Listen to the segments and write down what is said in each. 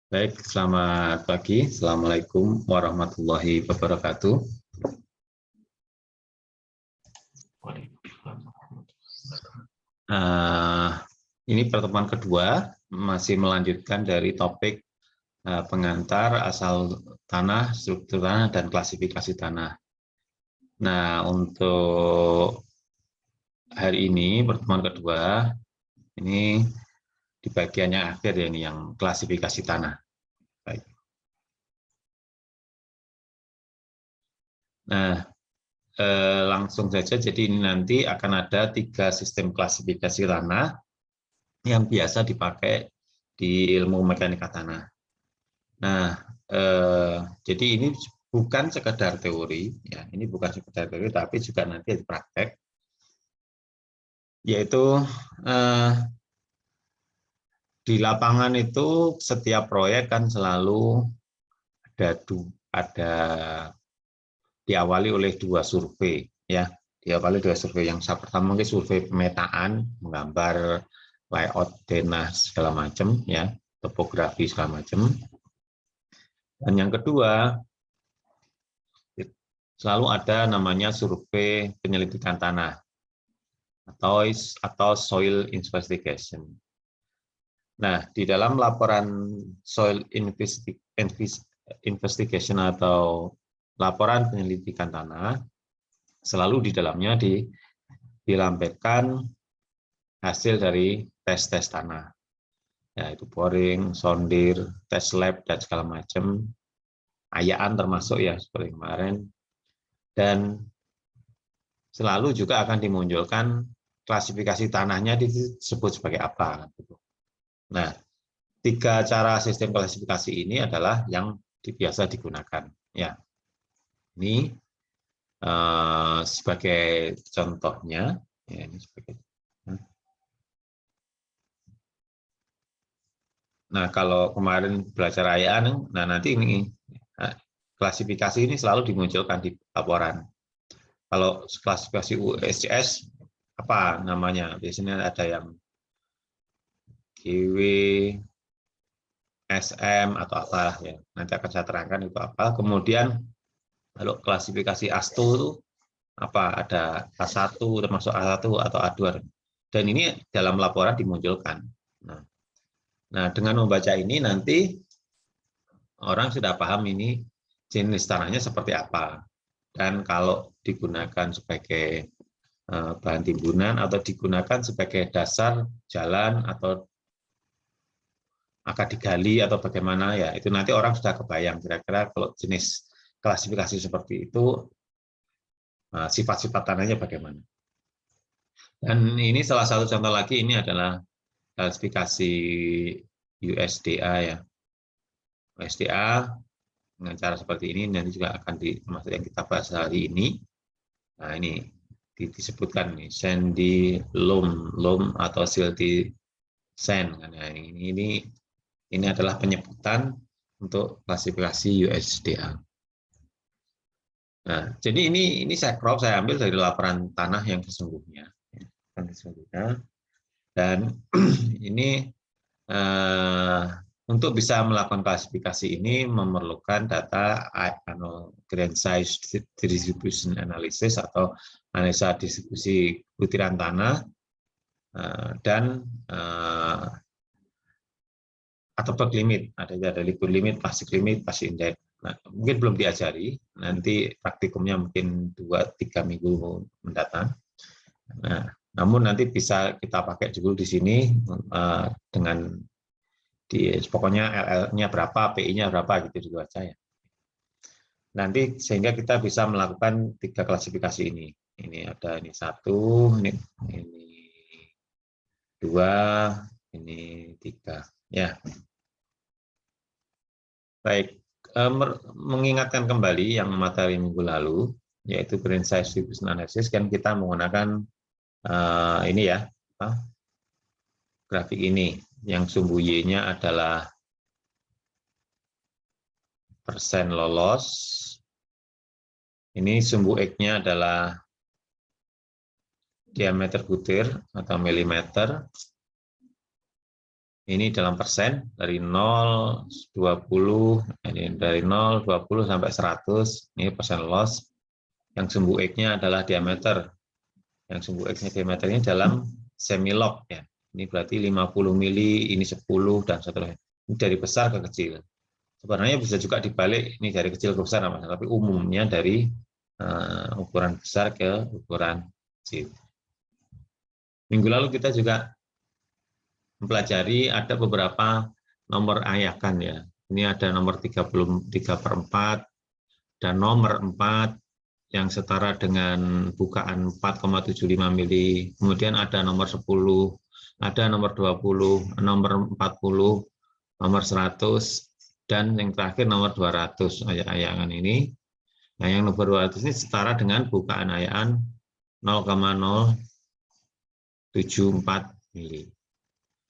Baik, selamat pagi. Assalamualaikum warahmatullahi wabarakatuh. Ini pertemuan kedua, masih melanjutkan dari topik pengantar asal tanah, struktur tanah, dan klasifikasi tanah. Nah, untuk hari ini, pertemuan kedua, ini di bagian yang akhir ya, ini yang klasifikasi tanah. Baik. Nah, langsung saja, jadi ini nanti akan ada 3 sistem klasifikasi tanah yang biasa dipakai di ilmu mekanika tanah. Nah, jadi ini bukan sekedar teori, ya, ini bukan sekedar teori, tapi juga nanti praktek, yaitu di lapangan itu setiap proyek kan selalu ada diawali oleh 2 survei, ya, diawali 2 survei. Yang pertama mungkin survei pemetaan, menggambar layout denah segala macam, ya, topografi segala macam. Dan yang kedua, selalu ada namanya survei penyelidikan tanah atau soil investigation. Nah, di dalam laporan soil investigation atau laporan penyelidikan tanah, selalu di dalamnya dilampirkan hasil dari tes-tes tanah, yaitu boring, sondir, tes lab, dan segala macam, ayaan termasuk ya seperti kemarin, dan selalu juga akan dimunculkan klasifikasi tanahnya disebut sebagai apa. Nah, 3 cara sistem klasifikasi ini adalah yang biasa digunakan. Ya, ini sebagai contohnya. Ya, ini sebagai. Nah, kalau kemarin belajar ayaan, nah nanti ini klasifikasi ini selalu dimunculkan di laporan. Kalau klasifikasi USCS apa namanya? Biasanya ada yang GW, SM atau apa ya. Nanti akan saya terangkan itu apa. Kemudian kalau klasifikasi ASTO itu apa? Ada A1 termasuk A1 atau A2. Dan ini dalam laporan dimunculkan. Nah, dengan membaca ini nanti orang sudah paham ini jenis tanahnya seperti apa. Dan kalau digunakan sebagai bahan timbunan atau digunakan sebagai dasar jalan atau akan digali atau bagaimana ya, itu nanti orang sudah kebayang kira-kira kalau jenis klasifikasi seperti itu sifat-sifat tanahnya bagaimana. Dan ini salah satu contoh lagi, ini adalah klasifikasi USDA ya. USDA dengan cara seperti ini nanti juga akan termasuk yang kita bahas hari ini. Nah, ini disebutkan nih sandy loam atau silty sand. Nah, ini adalah penyebutan untuk klasifikasi USDA. Nah, jadi ini saya ambil dari laporan tanah yang sesungguhnya, dan ini untuk bisa melakukan klasifikasi ini memerlukan data grain size distribution analysis atau analisa distribusi butiran tanah dan atau bug limit, ada liquid limit, plastic limit, plastic index. Nah, mungkin belum diajari, nanti praktikumnya mungkin 2-3 minggu mendatang. Nah, namun nanti bisa kita pakai dulu di sini dengan pokoknya LL-nya berapa, PI-nya berapa gitu dulu aja ya. Nanti sehingga kita bisa melakukan 3 klasifikasi ini. Ini ada ini 1, ini 2, ini 3 ya. Baik, mengingatkan kembali yang materi minggu lalu, yaitu grain size distribution analysis, kan kita menggunakan ini ya, grafik ini, yang sumbu Y-nya adalah persen lolos, ini sumbu X-nya adalah diameter butir atau milimeter, Ini dalam persen dari 0, 20, ini dari 0, 20 sampai 100, ini persen loss. Yang sumbu X-nya adalah diameter. Yang sumbu X-nya diameter ini dalam semi-log ya. Ini berarti 50 mili, ini 10 dan seterusnya. Ini dari besar ke kecil. Sebenarnya bisa juga dibalik, ini dari kecil ke besar, tapi umumnya dari ukuran besar ke ukuran kecil. Minggu lalu kita juga mempelajari ada beberapa nomor ayakan ya. Ini ada nomor 33/4 dan nomor 4 yang setara dengan bukaan 4,75 mili. Kemudian ada nomor 10, ada nomor 20, nomor 40, nomor 100, dan yang terakhir nomor 200 ayakan ini. Nah, yang nomor 200 ini setara dengan bukaan ayakan 0,074 mili.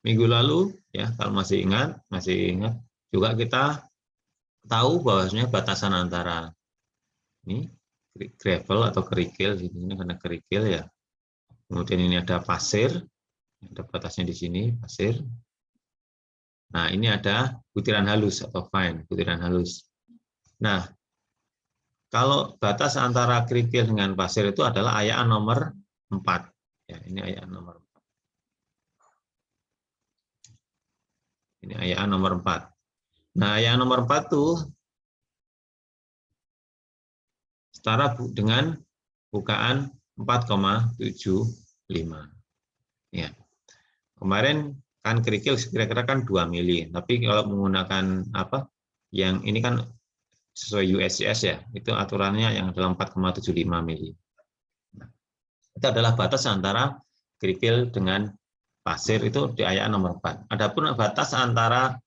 Minggu lalu ya, kalau masih ingat juga kita tahu bahwasanya batasan antara ini gravel atau kerikil, ini karena kerikil ya. Kemudian ini ada pasir, ada batasnya di sini pasir. Nah, ini ada butiran halus atau fine, butiran halus. Nah, kalau batas antara kerikil dengan pasir itu adalah ayakan nomor 4. Ya, ini ayakan nomor 4. Ini ayakan nomor 4. Nah, ayakan nomor 4 itu setara dengan bukaan 4,75. Ya. Kemarin kan kerikil kira-kira kan 2 mili, tapi kalau menggunakan apa? Yang ini kan sesuai USCS ya, itu aturannya yang dalam 4,75 mili. Nah, itu adalah batas antara kerikil dengan pasir itu di ayakan nomor 4. Adapun batas antara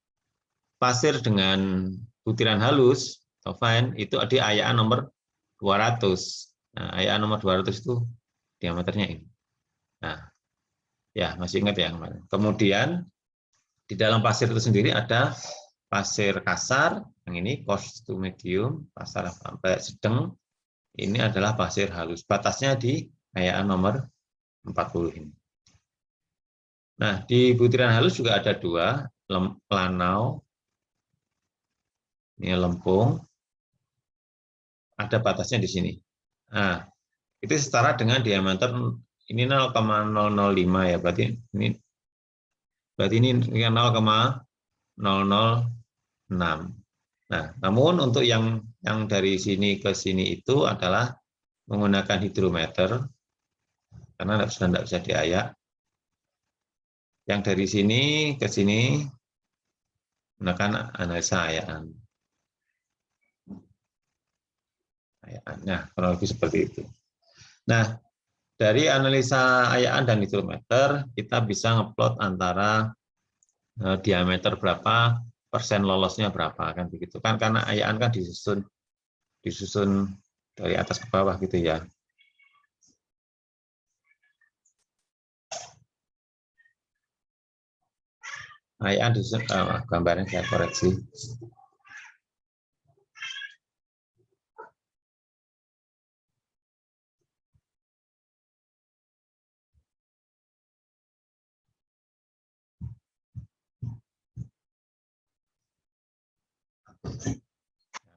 pasir dengan butiran halus atau fine itu di ayakan nomor 200. Nah, ayakan nomor 200 itu diameternya ini. Nah, ya masih ingat ya kemarin. Kemudian di dalam pasir itu sendiri ada pasir kasar, yang ini coarse to medium, pasir sampai sedang, ini adalah pasir halus. Batasnya di ayakan nomor 40 ini. Nah, di butiran halus juga ada dua, lanau, ini lempung, ada batasnya di sini. Nah, itu setara dengan diameter ini 0,005 ya, berarti ini 0,006. Nah, namun untuk yang dari sini ke sini itu adalah menggunakan hidrometer karena sudah tidak bisa diayak. Yang dari sini ke sini menggunakan analisa ayakan. Nah, kurang lebih seperti itu. Nah, dari analisa ayakan dan hidrometer kita bisa ngeplot antara diameter berapa, persen lolosnya berapa, kan begitu kan, karena ayakan kan disusun dari atas ke bawah gitu ya. Ayakan disusun, gambarnya saya koreksi.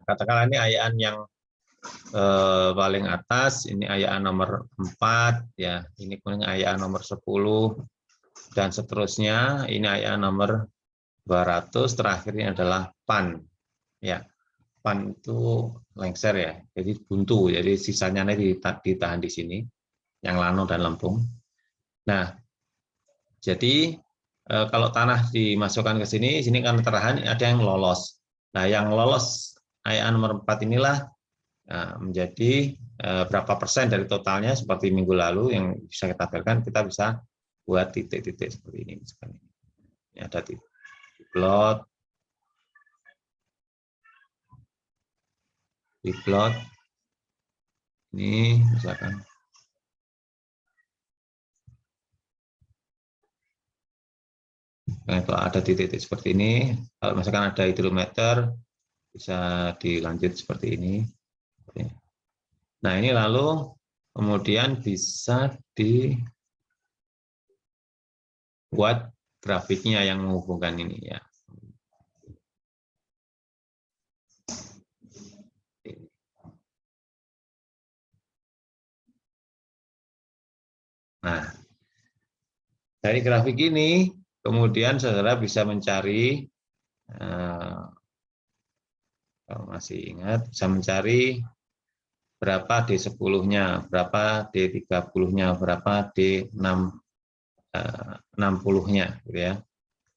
Katakanlah ini ayakan yang paling atas, ini ayakan nomor 4 ya, ini kemudian ayakan nomor 10 dan seterusnya, ini ayakan nomor 200, terakhirnya adalah pan ya. Pan itu lengser ya, jadi buntu, jadi sisanya ditahan di sini, yang lano dan lempung. Nah, jadi kalau tanah dimasukkan ke sini kan tertahan, ada yang lolos. Nah, yang lolos ayakan nomor 4 inilah menjadi berapa persen dari totalnya, seperti minggu lalu yang bisa kita tabelkan, kita bisa buat titik-titik seperti ini. Misalkan ini ada titik plot, di plot ini misalkan kalau ada titik-titik seperti ini, kalau misalkan ada hidrometer bisa dilanjut seperti ini. Nah, ini lalu kemudian bisa dibuat grafiknya yang menghubungkan ini ya. Nah, dari grafik ini kemudian saudara bisa mencari, kalau masih ingat, bisa mencari berapa D10-nya, berapa D30-nya, berapa D60-nya, gitu ya.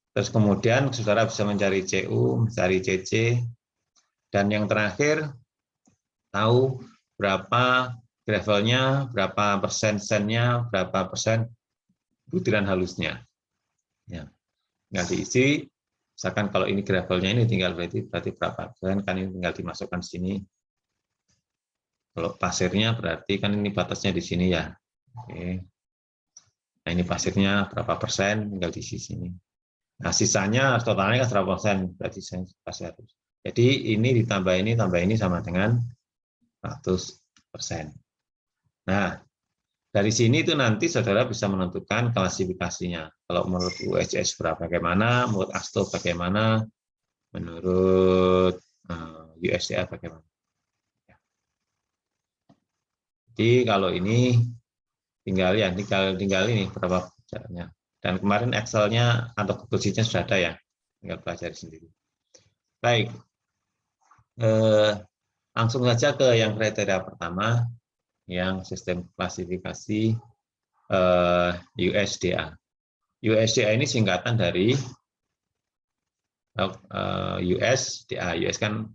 Terus kemudian saudara bisa mencari CU, mencari CC, dan yang terakhir tahu berapa gravelnya, berapa persen sandnya, berapa persen butiran halusnya. Ya, tinggal diisi. Misalkan kalau ini gravelnya ini tinggal berarti berapa persen, kan ini tinggal dimasukkan sini. Kalau pasirnya berarti kan ini batasnya di sini ya. Oke. Nah ini pasirnya berapa persen, tinggal diisi sini. Nah sisanya totalnya kan berapa persen, berarti pasir. Jadi ini ditambah ini sama dengan 100%. Nah, dari sini itu nanti saudara bisa menentukan klasifikasinya. Kalau menurut USGS bagaimana, menurut ASTO bagaimana, menurut USDA bagaimana. Jadi kalau ini tinggal ini berapa caranya. Dan kemarin Excel-nya atau Google Sheet-nya sudah ada ya, tinggal pelajari sendiri. Baik, langsung saja ke yang kriteria pertama, yang sistem klasifikasi USDA. USDA ini singkatan dari USDA. US kan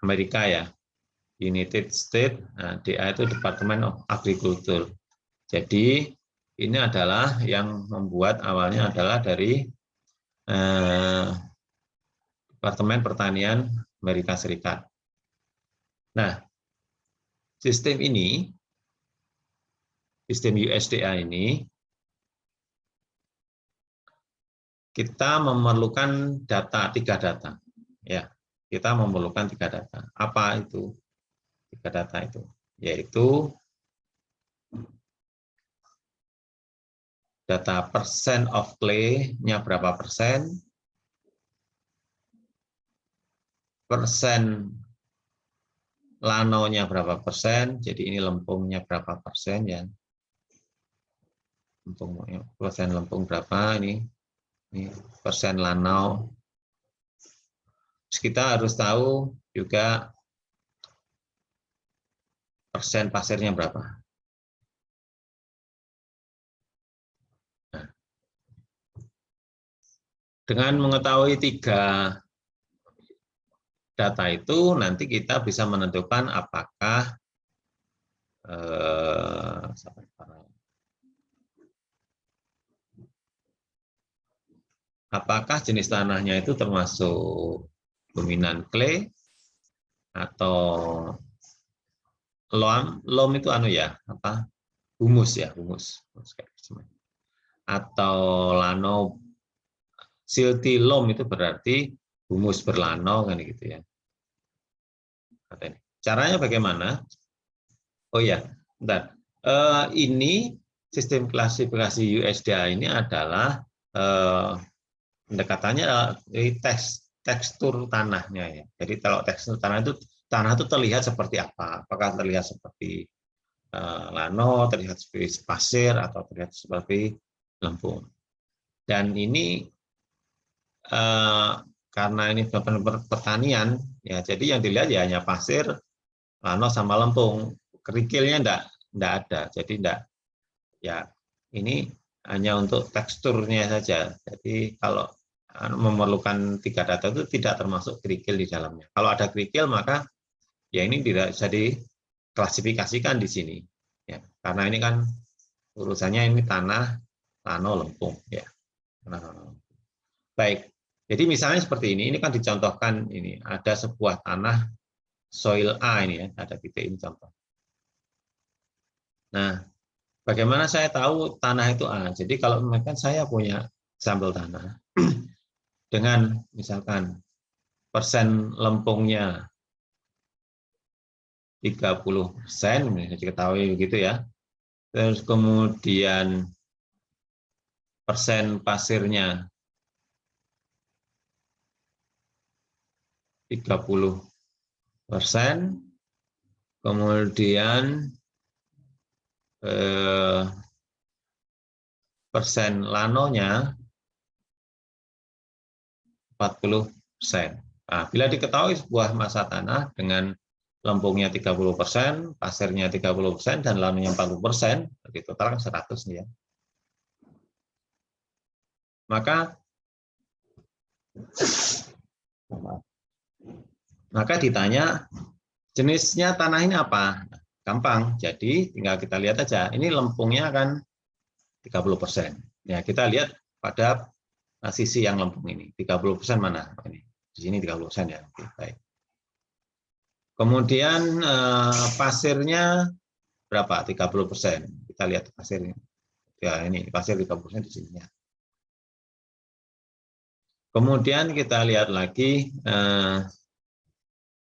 Amerika ya, United States, DA itu Department of Agriculture. Jadi ini adalah yang membuat awalnya adalah dari Departemen Pertanian Amerika Serikat. Nah, sistem USDA ini, kita memerlukan tiga data. Ya, kita memerlukan 3 data. Apa itu 3 data itu? Yaitu data percent of clay-nya berapa persen, persen lanonya berapa persen, jadi ini lempungnya berapa persen ya, persen lempung berapa ini persen lanau. Terus kita harus tahu juga persen pasirnya berapa. Nah, dengan mengetahui 3 data itu, nanti kita bisa menentukan apakah jenis tanahnya itu termasuk dominan clay atau loam itu humus ya, humus. Atau lano silty loam itu berarti humus berlano kan gitu ya. Caranya bagaimana? Oh ya, bentar. Ini sistem klasifikasi USDA ini adalah pendekatannya dari tekstur tanahnya ya. Jadi kalau tekstur tanah itu terlihat seperti apa? Apakah terlihat seperti lano, terlihat seperti pasir, atau terlihat seperti lempung. Dan ini karena ini pertanian, ya jadi yang dilihat ya hanya pasir, lano sama lempung. Kerikilnya enggak ada, jadi enggak, ya ini hanya untuk teksturnya saja. Jadi kalau memerlukan 3 data itu tidak termasuk kerikil di dalamnya. Kalau ada kerikil maka ya ini tidak bisa diklasifikasikan di sini. Ya, karena ini kan urusannya ini tanah, lano, lempung. Ya. Baik, jadi misalnya seperti ini kan dicontohkan ini ada sebuah tanah soil A ini ya, ada titik ini contoh. Nah, bagaimana saya tahu tanah itu A? Jadi kalau misalkan saya punya sampel tanah dengan misalkan persen lempungnya 30%, bisa diketahui begitu ya. Terus kemudian persen pasirnya 30%, kemudian persen lanonya 40%. Nah, bila diketahui sebuah massa tanah dengan lempungnya 30%, pasirnya 30%, dan lanonya 40%, berarti total kan 100 nih ya. Maka ditanya jenisnya tanah ini apa? Gampang, jadi tinggal kita lihat aja. Ini lempungnya kan 30%. Ya, kita lihat pada sisi yang lempung ini. 30% mana? Ini. Di sini 30% ya. Oke, baik. Kemudian pasirnya berapa? 30%. Kita lihat pasirnya. Ya, ini pasir 30% di sini ya. Kemudian kita lihat lagi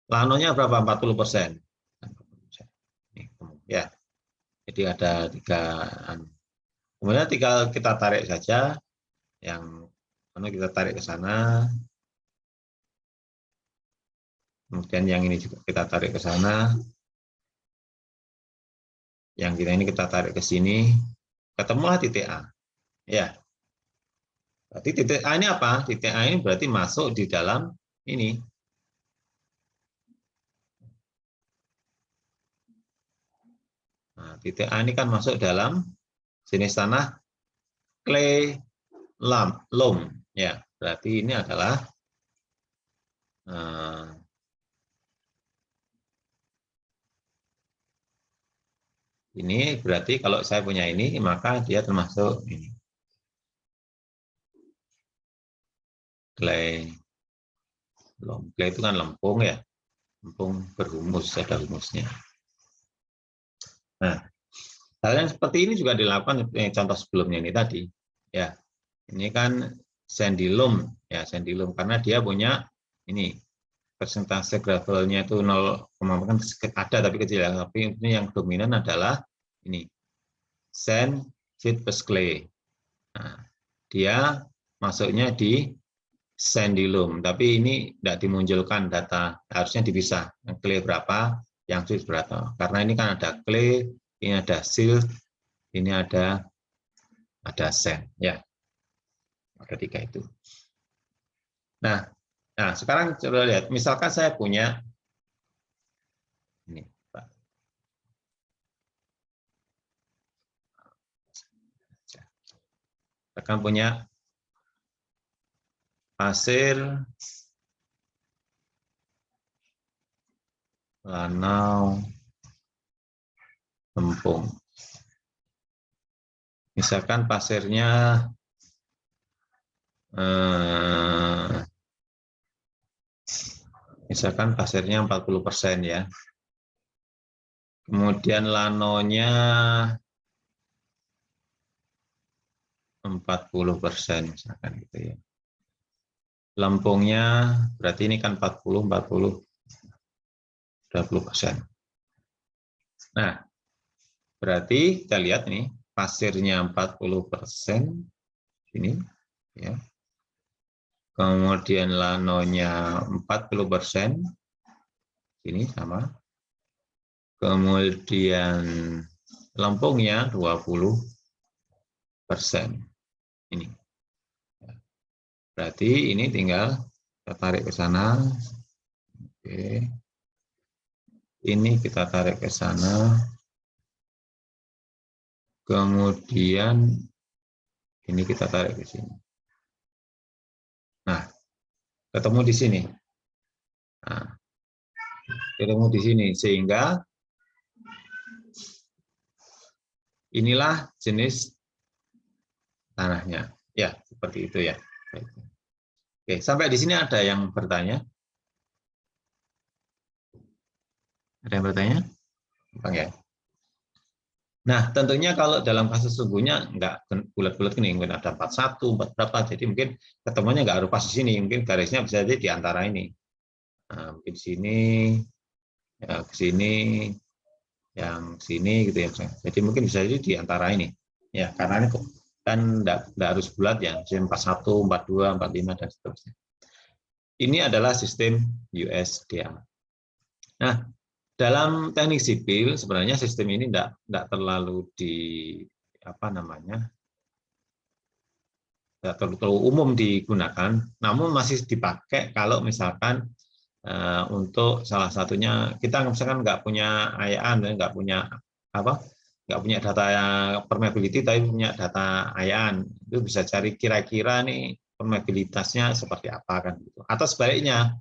lanonya berapa? 40%. Ya. Jadi ada 3. Kemudian tinggal kita tarik saja yang mana kita tarik ke sana. Kemudian yang ini juga kita tarik ke sana. Yang ini kita tarik ke sini. Ketemulah titik A. Ya. Berarti titik A ini apa? Titik A ini berarti masuk di dalam ini. Nah, titik A ini kan masuk dalam jenis tanah clay loam. Ya, berarti ini adalah ini berarti kalau saya punya ini, maka dia termasuk ini. Clay loam. Clay itu kan lempung ya. Lempung berhumus, ada humusnya. Nah, hal yang seperti ini juga dilakukan contoh sebelumnya ini tadi. Ya, ini kan sandy loam ya, sandy loam karena dia punya ini persentase gravelnya itu 0, kan ada tapi kecil ya. Tapi ini yang dominan adalah ini sand, seed plus clay. Nah, dia masuknya di sandy loam, tapi ini tidak dimunculkan data, harusnya dipisah. Yang clay berapa, yang seed berapa. Karena ini kan ada clay, ini ada silt, ini ada sand ya. Ketika itu. Nah, sekarang coba lihat, misalkan saya punya ini, Pak. Akan punya pasir, lanau, lempung. Misalkan pasirnya misalkan pasirnya 40% ya. Kemudian lanonya 40% misalkan gitu ya. Lempungnya berarti ini kan 40, 20%. Nah, berarti kita lihat nih pasirnya 40% ini ya. Kemudian lanonya 40%, ini sama. Kemudian lempungnya 20%. Ini. Berarti ini tinggal kita tarik ke sana. Oke. Ini kita tarik ke sana. Kemudian ini kita tarik ke sini. Nah, ketemu di sini. Nah, ketemu di sini sehingga inilah jenis tanahnya. Ya, seperti itu ya. Oke, sampai di sini ada yang bertanya? Ada yang bertanya? Bang ya. Nah, tentunya kalau dalam kasus sungguhnya nggak bulat-bulat ini, mungkin ada 41, 4 berapa, jadi mungkin ketemunya nggak harus pas di sini, mungkin garisnya bisa jadi di antara ini. Nah, mungkin sini, ya, ke sini, yang sini gitu ya. Jadi mungkin bisa jadi di antara ini. Ya, karena ini kan enggak harus bulat ya, 41, 42, 45 dan seterusnya. Ini adalah sistem USDA. Nah, dalam teknik sipil sebenarnya sistem ini enggak terlalu tidak terlalu umum digunakan, namun masih dipakai kalau misalkan untuk salah satunya kita misalkan nggak punya ayaan, nggak punya data permeability, tapi punya data ayaan, itu bisa cari kira-kira nih permeabilitasnya seperti apa kan gitu. Atau sebaliknya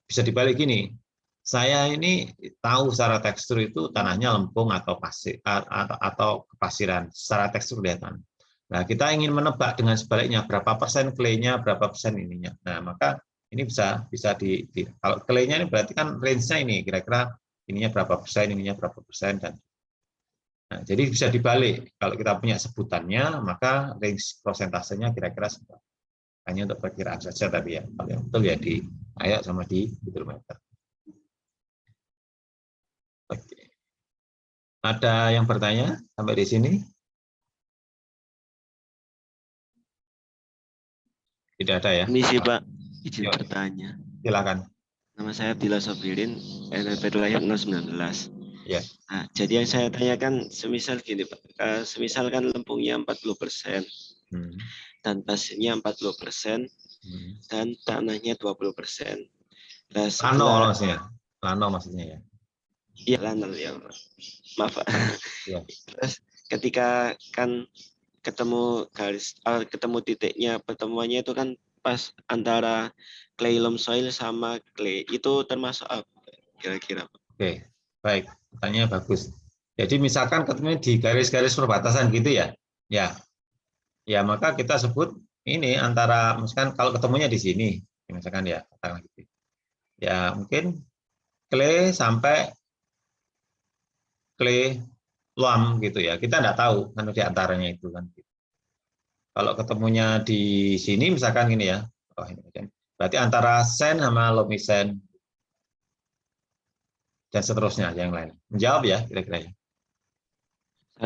bisa dibalik gini, saya ini tahu secara tekstur itu tanahnya lempung atau pasir atau kepasiran, secara tekstur kelihatan. Nah, kita ingin menebak dengan sebaliknya berapa persen clay-nya, berapa persen ininya. Nah, maka ini bisa kalau clay-nya ini berarti kan range-nya ini kira-kira ininya berapa persen dan nah, jadi bisa dibalik. Kalau kita punya sebutannya, maka range prosentasenya kira-kira seberapa. Hanya untuk perkiraan saja tapi ya, kalau yang betul ya di ayak sama di meter. Oke. Ada yang bertanya sampai di sini? Tidak ada ya? Misi Pak, izin bertanya. Silakan. Nama saya Bila Sobirin, NPWP lahir 019. Ya. Nah, jadi yang saya tanyakan semisal gini Pak, semisal kan lempungnya 40% dan pasirnya 40% dan tanahnya 20%. Nah, setelah Lano maksudnya ya. Iya, lano ya Pak. Maaf Pak. Ya. Terus ketika kan ketemu titiknya, pertemuannya itu kan pas antara clay loam soil sama clay, itu termasuk apa kira-kira? Oke, baik, pertanyaannya bagus. Jadi misalkan ketemu di garis-garis perbatasan gitu ya, ya maka kita sebut ini antara misalkan kalau ketemunya di sini, misalkan ya, gitu. Ya mungkin clay sampai clay loam gitu ya, kita nggak tahu kan di antaranya itu kan. Kalau ketemunya di sini misalkan gini ya, berarti antara sand sama loamy sand dan seterusnya yang lain. Menjawab ya kira-kira ya.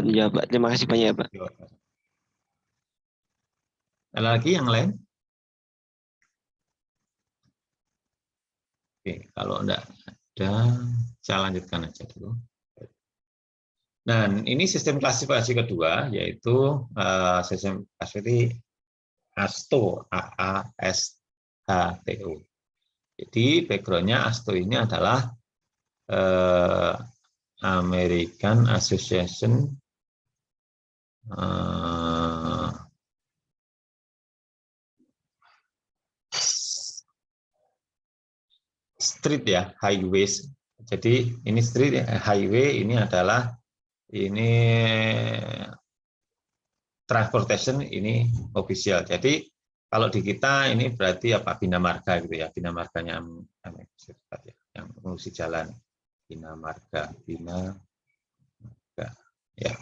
Ya Pak, terima kasih banyak Pak. Ada lagi yang lain? Oke, kalau enggak ada, saya lanjutkan aja dulu. Dan ini sistem klasifikasi kedua, yaitu sistem klasifikasi ASTO, AASHTO. Jadi background-nya ASTO ini adalah American Association Street ya, highways. Jadi ini street highway ini adalah transportation ini official. Jadi kalau di kita ini berarti apa Bina Marga gitu ya, Bina Marganya yang mengurusi jalan. Bina Marga ya.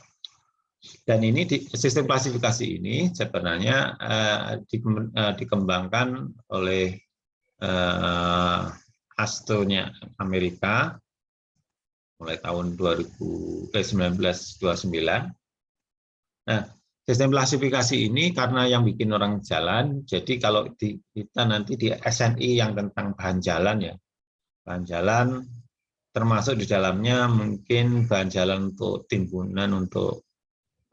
Dan ini sistem klasifikasi ini sebenarnya dikembangkan oleh ASTO-nya Amerika mulai tahun 1929. Nah, sistem klasifikasi ini karena yang bikin orang jalan, jadi kalau kita nanti di SNI yang tentang bahan jalan ya, bahan jalan termasuk di dalamnya mungkin bahan jalan untuk timbunan, untuk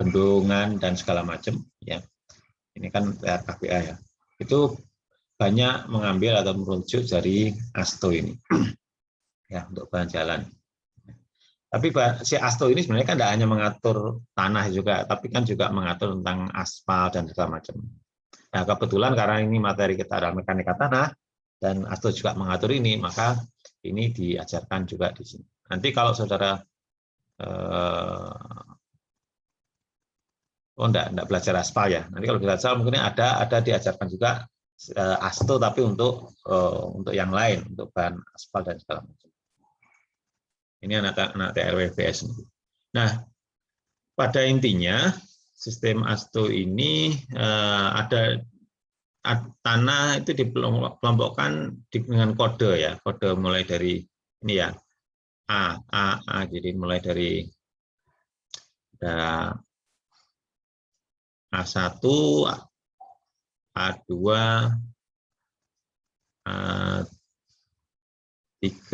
bendungan dan segala macam ya. Ini kan PRKPA ya. Itu banyak mengambil atau merujuk dari ASTO ini ya untuk bahan jalan. Tapi si ASTO ini sebenarnya kan tidak hanya mengatur tanah juga, tapi kan juga mengatur tentang aspal dan segala macam. Nah, kebetulan karena ini materi kita adalah mekanika tanah dan ASTO juga mengatur ini, maka ini diajarkan juga di sini. Nanti kalau saudara enggak belajar aspal ya. Nanti kalau belajar mungkin ada diajarkan juga ASTO tapi untuk yang lain, untuk bahan aspal dan segala macam. Ini anak TLWBS. Nah, pada intinya sistem ASTO ini ada tanah itu dikelompokkan dengan kode ya, kode mulai dari ini ya Jadi mulai dari ada A1, A2, A3,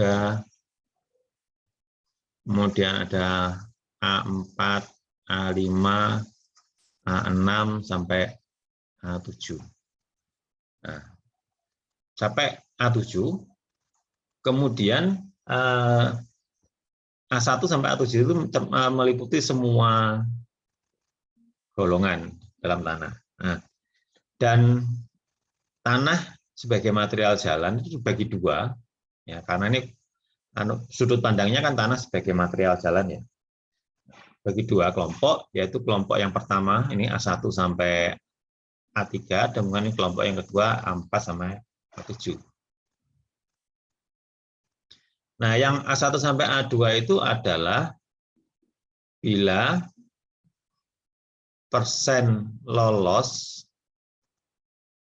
kemudian ada A4, A5, A6 sampai A7. Nah, sampai A7, kemudian A1 sampai A7 itu meliputi semua golongan dalam tanah. Nah, dan tanah sebagai material jalan itu dibagi dua, ya, karena ini sudut pandangnya kan tanah sebagai material jalan ya. Bagi dua kelompok, yaitu kelompok yang pertama ini A1 sampai A3, dan kemudian kelompok yang kedua A4 sampai A7. Nah, yang A1 sampai A2 itu adalah bila persen lolos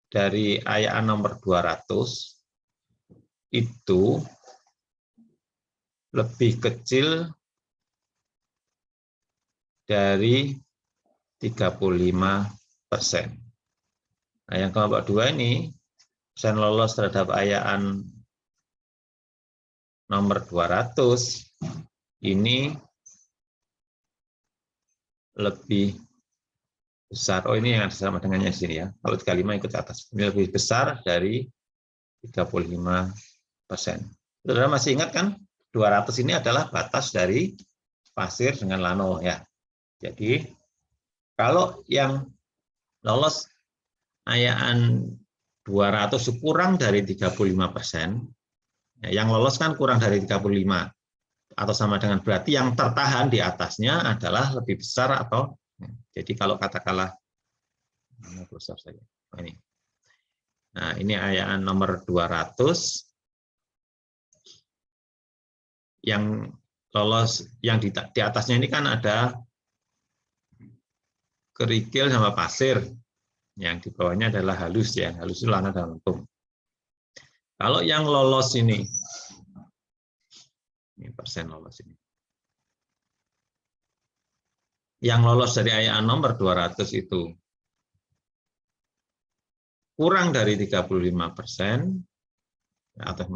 dari ayaan nomor 200 itu lebih kecil dari 35%. Nah, yang kelompok 2 ini, persen lolos terhadap ayaan nomor 200 ini lebih besar. Oh, ini yang sama dengannya di sini ya. Kalau 35 ikut atas. Ini lebih besar dari 35%. Saudara masih ingat kan? 200 ini adalah batas dari pasir dengan lano ya. Jadi kalau yang lolos ayaan 200 kurang dari 35%, yang lolos kan kurang dari 35 atau sama dengan berarti yang tertahan di atasnya adalah lebih besar atau jadi kalau katakanlah ini. Nah, ini ayaan nomor 200 yang lolos, yang di atasnya ini kan ada kerikil sama pasir, yang di bawahnya adalah halus ya, halus itu lana dan lentung. Kalau yang lolos ini persen lolos ini, yang lolos dari ayaan nomor 200 itu kurang dari 35%, atau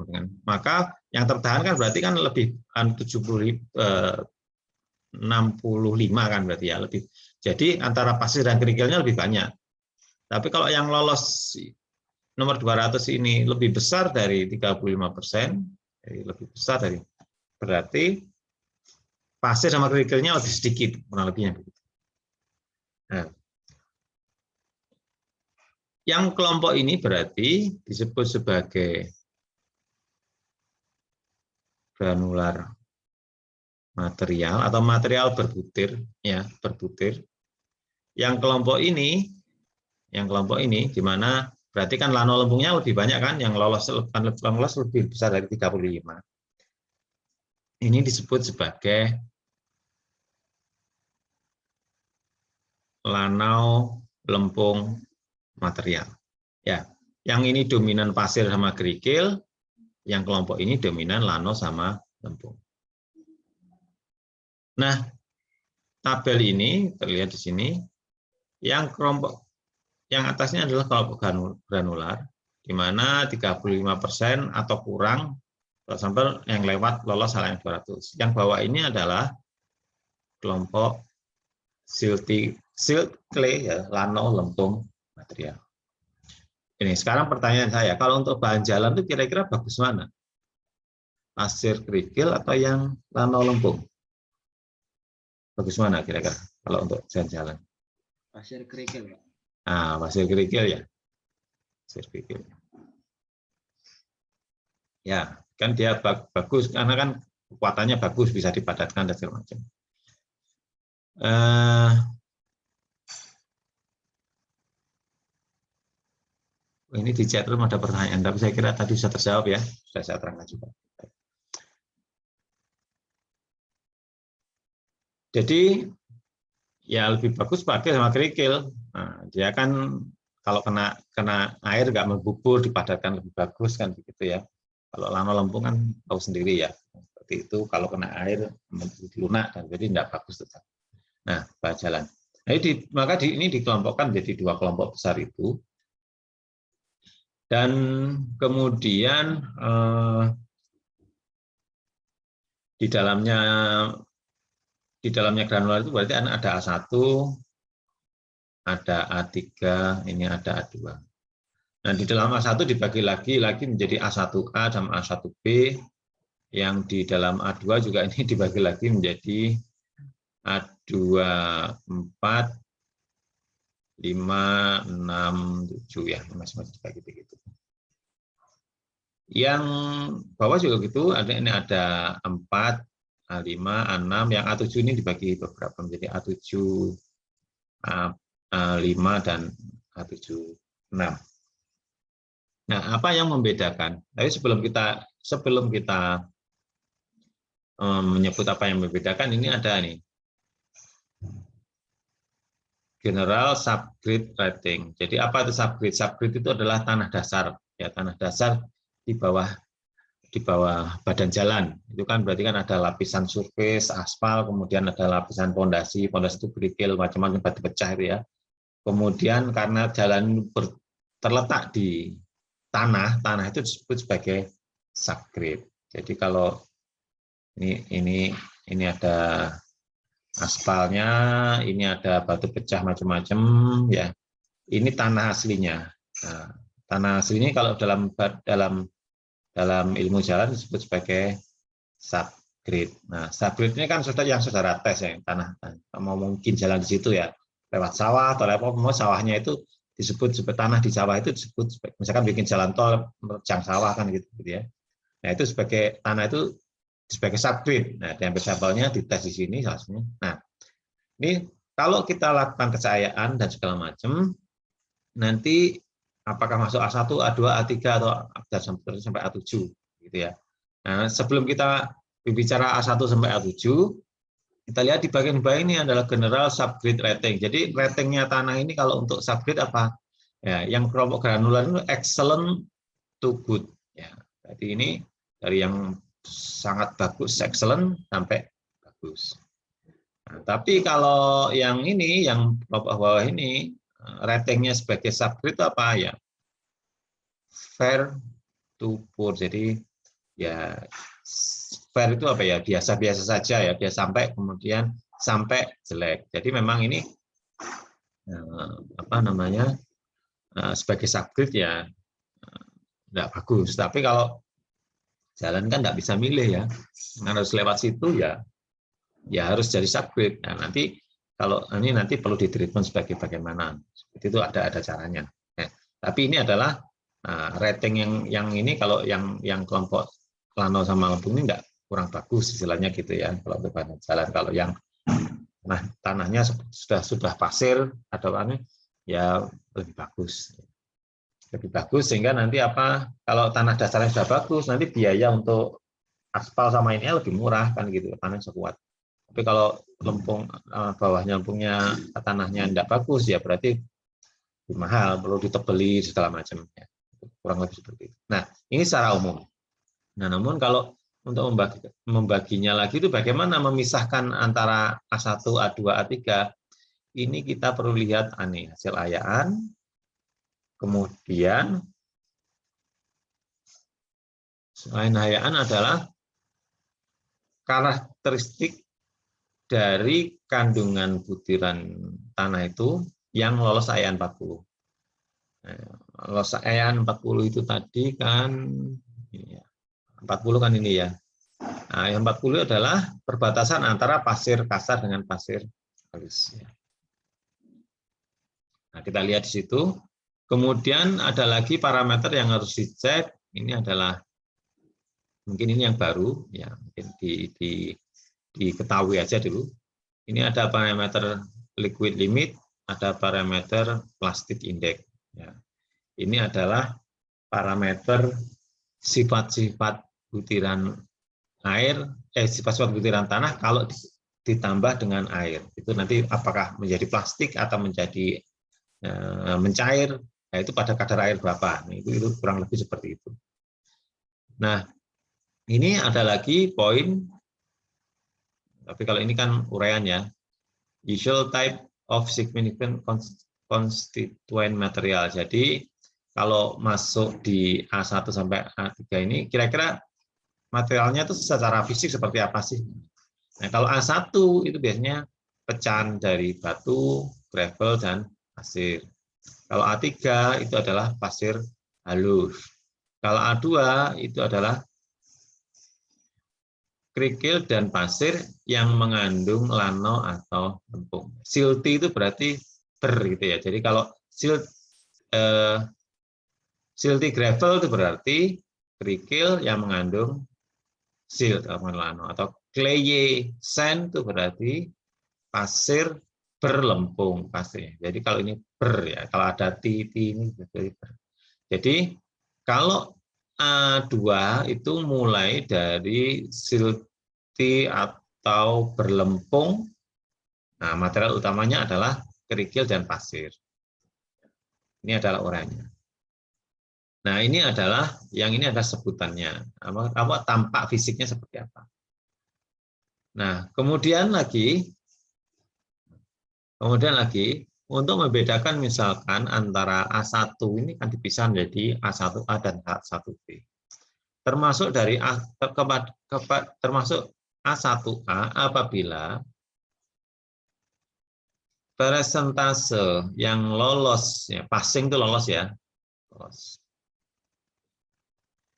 maka yang tertahan kan berarti kan lebih 65 kan berarti ya, lebih. Jadi antara pasir dan kerikilnya lebih banyak. Tapi kalau yang lolos nomor 200 ini lebih besar dari 35%, jadi lebih besar dari, berarti pasir sama kerikilnya lebih sedikit, kurang lebihnya. Nah, yang kelompok ini berarti disebut sebagai granular material atau material berbutir ya, berbutir. Yang kelompok ini di mana berarti kan lano lempungnya lebih banyak kan, yang lolos lebih besar dari 35. Ini disebut sebagai lanau lempung material. Ya, yang ini dominan pasir sama kerikil, yang kelompok ini dominan lano sama lempung. Nah, tabel ini terlihat di sini, yang kelompok yang atasnya adalah kelompok granular, di mana 35% atau kurang sampai yang lewat lolos hal yang 200. Yang bawah ini adalah kelompok silt clay ya, lano lempung material. Ini sekarang pertanyaan saya, kalau untuk bahan jalan itu kira-kira bagus mana? Pasir kerikil atau yang lano lempung? Bagus mana kira-kira kalau untuk jalan? Pasir kerikil, Pak. Nah, pasir kerikil ya. Pasir kerikil. Ya, kan dia bagus karena kan kekuatannya bagus, bisa dipadatkan dan segala macam. Ini di chat room ada pertanyaan, tapi saya kira tadi sudah terjawab ya, sudah saya terangkan juga. Jadi ya lebih bagus pakai sama kerikil. Nah, dia kan kalau kena air nggak membubur, dipadatkan lebih bagus kan begitu ya. Kalau lano lempung kan tahu sendiri ya. seperti itu. Kalau kena air lunak dan jadi tidak bagus tetap. Nah, jalan. Nah, maka ini dikelompokkan menjadi 2 kelompok besar itu. Dan kemudian di dalamnya granular itu berarti ada A1, ada A3, ini ada A2. Nah, di dalam A1 dibagi lagi menjadi A1A dan A1B, yang di dalam A2 juga ini dibagi lagi menjadi A2, 4, 5, 6, 7 ya, masing-masing dibagi begitu. Yang bawah juga gitu, ini ada 4, A5, A6, yang A7 ini dibagi beberapa menjadi A7, A5 dan A7, 6. Nah, apa yang membedakan? Tapi sebelum kita menyebut apa yang membedakan, ini ada nih general subgrade rating. Jadi apa itu subgrade? Subgrade itu adalah tanah dasar, ya, tanah dasar di bawah badan jalan. Itu kan berarti kan ada lapisan surface, aspal, kemudian ada lapisan pondasi itu kerikil, macam-macam batu pecah itu ya. Kemudian karena jalan terletak di tanah itu disebut sebagai subgrade. Jadi kalau ini ada aspalnya, ini ada batu pecah macam-macam ya. Ini tanah aslinya. Nah, tanah aslinya kalau dalam ilmu jalan disebut sebagai subgrade. Nah, subgrade ini kan yang saudara tes ya, tanah. Mau mungkin jalan di situ ya, lewat sawah atau lewat apa, sawahnya itu disebut tanah di sawah itu disebut, misalkan bikin jalan tol menerjang sawah kan gitu ya. Nah, itu sebagai tanah itu sebagai subgrade. Nah, diambil sampelnya, dites di sini hasilnya. Nah, ini kalau kita lakukan kecahayaan dan segala macam, nanti apakah masuk A1, A2, A3 atau sampai A7 gitu ya. Nah, sebelum kita berbicara A1 sampai A7, kita lihat di bagian-bagian ini adalah general subgrade rating. Jadi ratingnya tanah ini kalau untuk subgrade apa? Ya, yang kelompok granular itu excellent to good. Ya, jadi ini dari yang sangat bagus, excellent, sampai bagus. Nah, tapi kalau yang ini, yang kelompok bawah ini, ratingnya sebagai subgrade itu apa ya? Fair to poor. Jadi ya fair itu apa ya, biasa-biasa saja ya, dia sampai kemudian sampai jelek. Jadi memang ini apa namanya, sebagai subgrade ya tidak bagus. Tapi kalau jalan kan tidak bisa milih ya, harus lewat situ ya harus jadi subgrade. Nah, nanti kalau ini nanti perlu ditreatment sebagai bagaimana, seperti itu ada caranya. Nah, tapi ini adalah rating yang ini, kalau yang kelompok Lanau sama Lampung ini enggak, kurang bagus istilahnya gitu ya kalau untuk badan jalan. Kalau yang tanahnya sudah pasir atau apa ya lebih bagus sehingga nanti apa, kalau tanah dasarnya sudah bagus, nanti biaya untuk aspal sama ini lebih murah kan gitu, tanahnya sekuat. Tapi kalau lempung bawahnya lempungnya tanahnya tidak bagus ya berarti lebih mahal, perlu ditebeli segala macam ya. Kurang lebih seperti itu. Nah, ini secara umum. Nah, namun kalau untuk membaginya lagi itu bagaimana memisahkan antara A1, A2, A3, ini kita perlu lihat hasil ayaan, kemudian selain ayaan adalah karakteristik dari kandungan butiran tanah itu yang lolos ayaan 40. Lolos ayaan 40 itu tadi kan 40 kan ini ya. Nah, yang 40 adalah perbatasan antara pasir kasar dengan pasir halus. Nah, kita lihat di situ. Kemudian ada lagi parameter yang harus dicek. Ini adalah mungkin ini yang baru ya, mungkin diketahui aja dulu. Ini ada parameter liquid limit, ada parameter plastic index. Ya. Ini adalah parameter sifat-sifat butiran air, sifat-sifat butiran tanah kalau ditambah dengan air. Itu nanti apakah menjadi plastik atau menjadi mencair, nah itu pada kadar air berapa. Nah, itu kurang lebih seperti itu. Nah, Ini ada lagi poin, tapi kalau ini kan uraian ya. Usual type of significant constituent material. Jadi kalau masuk di A1 sampai A3 ini kira-kira materialnya itu secara fisik seperti apa sih? Nah, kalau A1 itu biasanya pecahan dari batu, gravel, dan pasir. Kalau A3 itu adalah pasir halus. Kalau A2 itu adalah kerikil dan pasir yang mengandung lano atau lempung. Silty itu berarti gitu ya. Jadi kalau silty gravel itu berarti kerikil yang mengandung silt atau lano, atau clay sand itu berarti pasir berlempung pasir. Jadi kalau ini ya, kalau ada ini berarti ber. Jadi kalau A2 itu mulai dari silty atau berlempung. Nah, material utamanya adalah kerikil dan pasir. Ini adalah uraiannya. Nah, ini adalah sebutannya. Apa tampak fisiknya seperti apa. Nah, kemudian lagi untuk membedakan misalkan antara A1 ini kan dipisah menjadi A1A dan A1B. Termasuk dari termasuk A1A apabila persentase yang lolos, ya, passing itu lolos ya,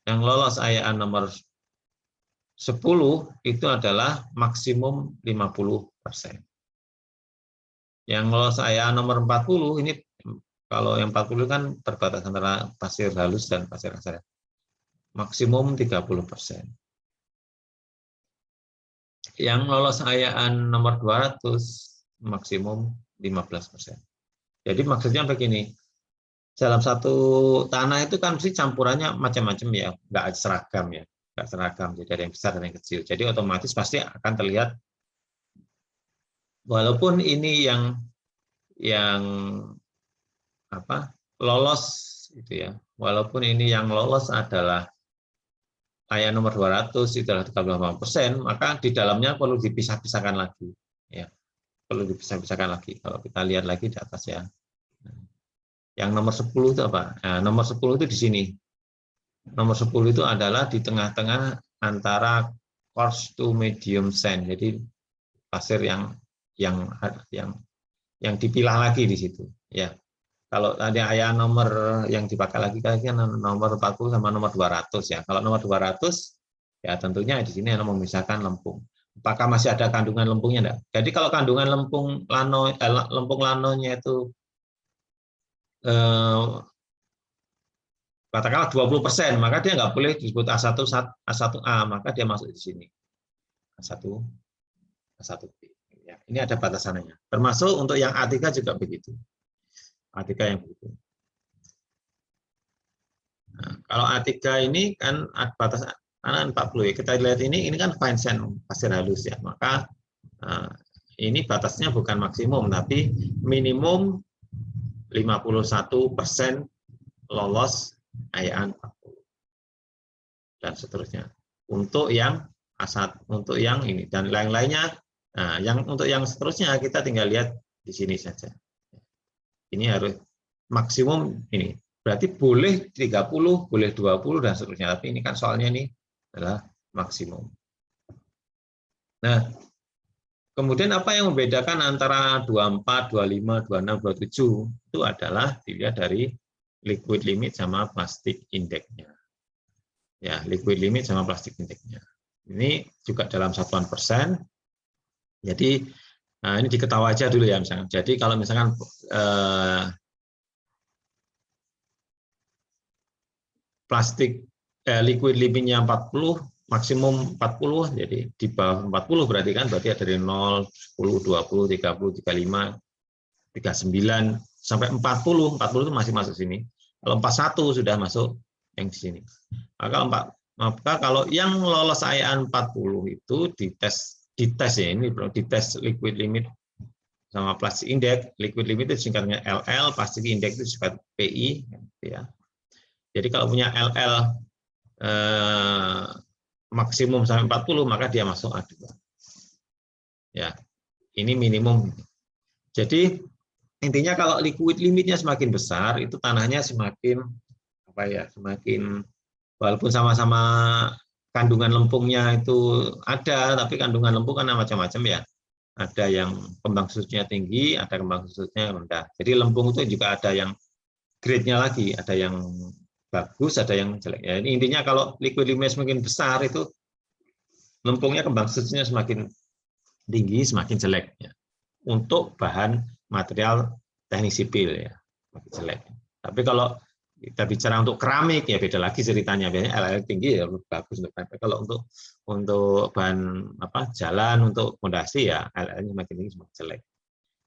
yang lolos ayaan nomor 10 itu adalah maksimum 50%. Yang lolos ayaan nomor 40 ini, kalau yang 40 kan terbatas antara pasir halus dan pasir kasar, maksimum 30%. Yang lolos ayaan nomor 200 maksimum 15%. Jadi maksudnya begini, dalam satu tanah itu kan mesti campurannya macam-macam ya, nggak seragam ya, nggak seragam. Jadi ada yang besar dan yang kecil. Jadi otomatis pasti akan terlihat, walaupun ini yang lolos itu ya, walaupun ini yang lolos adalah ayat nomor 200 itu adalah 35%, maka di dalamnya perlu dipisah-pisahkan lagi ya. Perlu dipisah-pisahkan lagi. Kalau kita lihat lagi di atas ya. Yang nomor 10 itu apa? Nah, nomor 10 itu di sini. Nomor 10 itu adalah di tengah-tengah antara coarse to medium sand. Jadi pasir yang dipilah lagi di situ ya. Kalau ada ayat nomor yang dipakai lagi kan nomor 40 sama nomor 200 ya. Kalau nomor 200 ya tentunya di sini yang memisahkan lempung. Apakah masih ada kandungan lempungnya enggak? Jadi kalau kandungan lempung lanonya itu katakanlah 20%, maka dia nggak boleh disebut A1A, maka dia masuk di sini. A1B. Ya, ini ada batasannya. Termasuk untuk yang A3 juga begitu. A3 yang begitu. Nah, kalau A3 ini kan batas 40 ya. Kita lihat ini kan fine sand, pasir halus ya. Maka ini batasnya bukan maksimum, tapi minimum 51% lolos ayaan 40 dan seterusnya. Untuk yang A1, untuk yang ini dan lain-lainnya. Nah, untuk yang seterusnya kita tinggal lihat di sini saja. Ini harus maksimum ini. Berarti boleh 30, boleh 20 dan seterusnya. Tapi ini kan soalnya ini adalah maksimum. Nah, kemudian apa yang membedakan antara 24, 25, 26, 27 itu adalah dilihat dari liquid limit sama plastic index-nya. Ya, liquid limit sama plastic index-nya. Ini juga dalam satuan persen. Jadi, nah ini diketahui aja dulu ya misalkan. Jadi kalau misalkan plastik liquid limitnya 40, maksimum 40, jadi di bawah 40 berarti kan berarti dari 0, 10, 20, 30, 35, 39 sampai 40 itu masih masuk sini. Kalau 41 sudah masuk yang di sini. Maka kalau yang lolos ayaan 40 itu dites ya, ini dites liquid limit sama plastic index. Liquid limit itu singkatnya LL, plastic index itu singkat PI ya. Jadi kalau punya LL maksimum sampai 40, maka dia masuk A2. Ya, ini minimum. Jadi intinya kalau liquid limitnya semakin besar, itu tanahnya semakin apa ya, semakin walaupun sama-sama kandungan lempungnya itu ada, tapi kandungan lempung kan macam-macam ya. Ada yang kembang susutnya tinggi, ada kembang susutnya rendah. Jadi lempung itu juga ada yang grade-nya lagi, ada yang bagus, ada yang jelek. Ya, ini intinya kalau liquid limitnya semakin besar itu lempungnya kembang susutnya semakin tinggi, semakin jelek ya. Untuk bahan material teknik sipil ya, semakin jelek. Tapi kalau kita bicara untuk keramik ya beda lagi ceritanya. Biasanya LL tinggi ya lebih bagus untuk keramik. Kalau untuk bahan apa jalan untuk fondasi ya LL-nya semakin tinggi semakin jelek.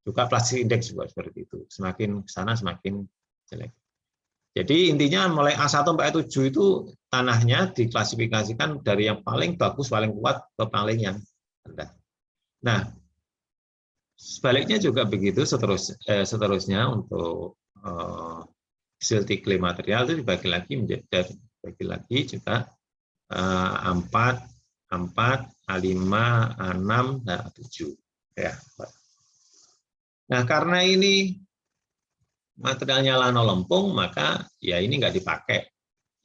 Juga plastik indeks juga seperti itu. Semakin ke sana semakin jelek. Jadi intinya mulai A1 sampai A7 itu tanahnya diklasifikasikan dari yang paling bagus, paling kuat ke paling yang rendah. Nah, sebaliknya juga begitu seterusnya untuk silty clay material itu dibagi lagi menjadi juga 4, A5, A6, dan A7. Ya. Nah, karena ini materialnya lano lempung, maka ya ini nggak dipakai.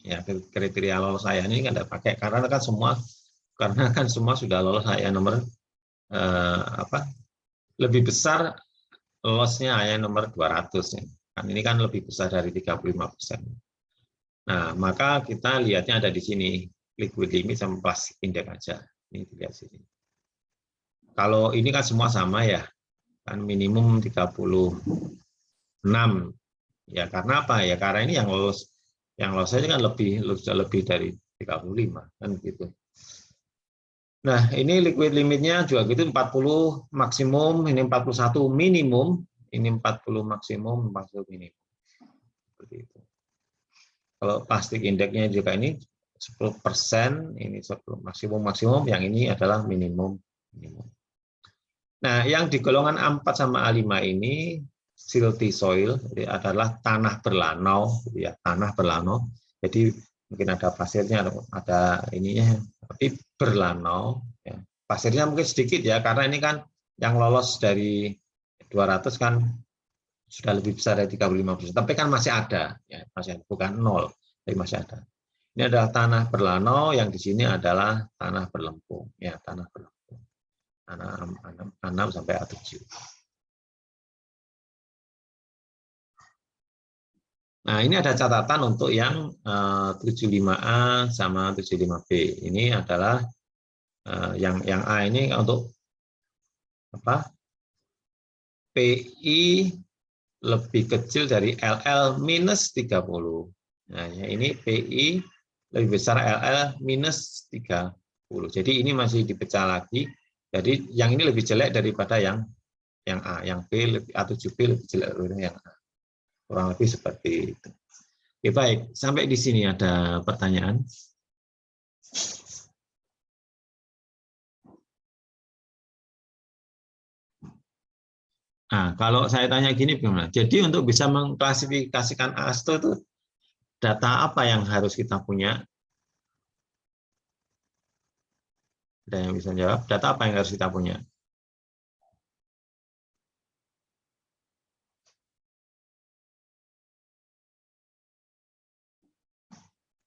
Ya, kriteria lolos saya ini nggak dipakai karena kan semua sudah lolos saya nomor lebih besar lolosnya hanya nomor 200 ya. Kan ini kan lebih besar dari 35%. Nah, maka kita lihatnya ada di sini liquid limit sama plastic index aja. Ini dilihat sini. Kalau ini kan semua sama ya. Kan minimum 36. Ya karena apa? Ya karena ini yang lolos saja kan lebih dari 35 kan gitu. Nah, ini liquid limitnya juga gitu 40 maksimum, ini 41 minimum, ini 40 maksimum, 40 minimum. Seperti itu. Kalau plastik indeksnya juga ini 10%, ini 10 maksimum, yang ini adalah minimum. Nah, yang di golongan A4 sama A5 ini silty soil, jadi adalah tanah berlanau, ya, tanah berlanau. Jadi mungkin ada pasirnya, ada ininya, tapi berlanau. Ya. Pasirnya mungkin sedikit ya, karena ini kan yang lolos dari 200 kan sudah lebih besar dari 35%, tapi kan masih ada, ya, masih bukan 0, tapi masih ada. Ini adalah tanah berlanau, yang di sini adalah tanah berlempung, ya, tanah berlempung, tanah A6 sampai A7. Nah, ini ada catatan untuk yang 75A sama 75B. Ini adalah yang A ini untuk apa? PI lebih kecil dari LL minus 30. Nah, ini PI lebih besar LL minus 30. Jadi ini masih dipecah lagi. Jadi yang ini lebih jelek daripada yang A. Yang B A7B lebih jelek daripada yang A. Kurang lebih seperti itu. Oke, baik, sampai di sini ada pertanyaan. Nah, kalau saya tanya gini bagaimana? Jadi untuk bisa mengklasifikasikan ASTO itu data apa yang harus kita punya? Ada yang bisa jawab? Data apa yang harus kita punya?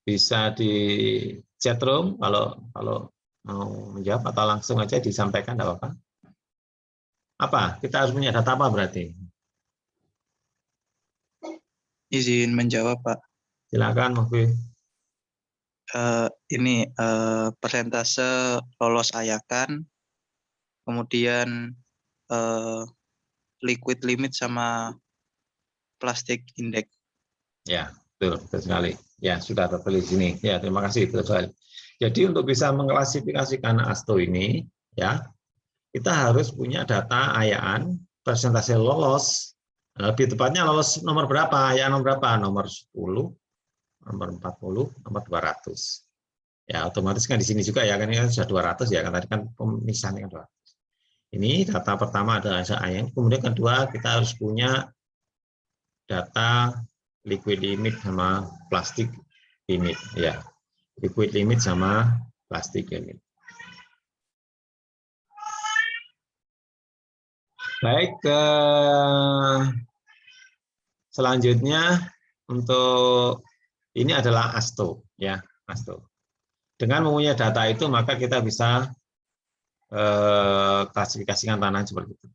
Bisa di chat room kalau mau menjawab, atau langsung aja disampaikan, tidak apa-apa. Apa? Kita harus punya data apa berarti? Izin menjawab, Pak. Silakan, Mufid. Ini persentase lolos ayakan, kemudian liquid limit sama plastik index. Ya, betul sekali. Ya, sudah tertulis di sini. Ya, terima kasih, betul sekali. Jadi untuk bisa mengklasifikasikan ASTO ini, ya, kita harus punya data ayaan persentase lolos. Lebih tepatnya lolos nomor berapa? Ayaan nomor berapa? Nomor 10, nomor 40, nomor 200. Ya, otomatis kan di sini juga ya, kan ini sudah 200 ya, kan tadi kan pemisahnya kan 200. Ini data pertama adalah ayaan. Kemudian kedua, kita harus punya data liquid limit sama plastik limit, ya. Liquid limit sama plastik ini. Baik, selanjutnya untuk ini adalah ASTO, ya, ASTO. Dengan mempunyai data itu, maka kita bisa klasifikasikan tanah seperti itu.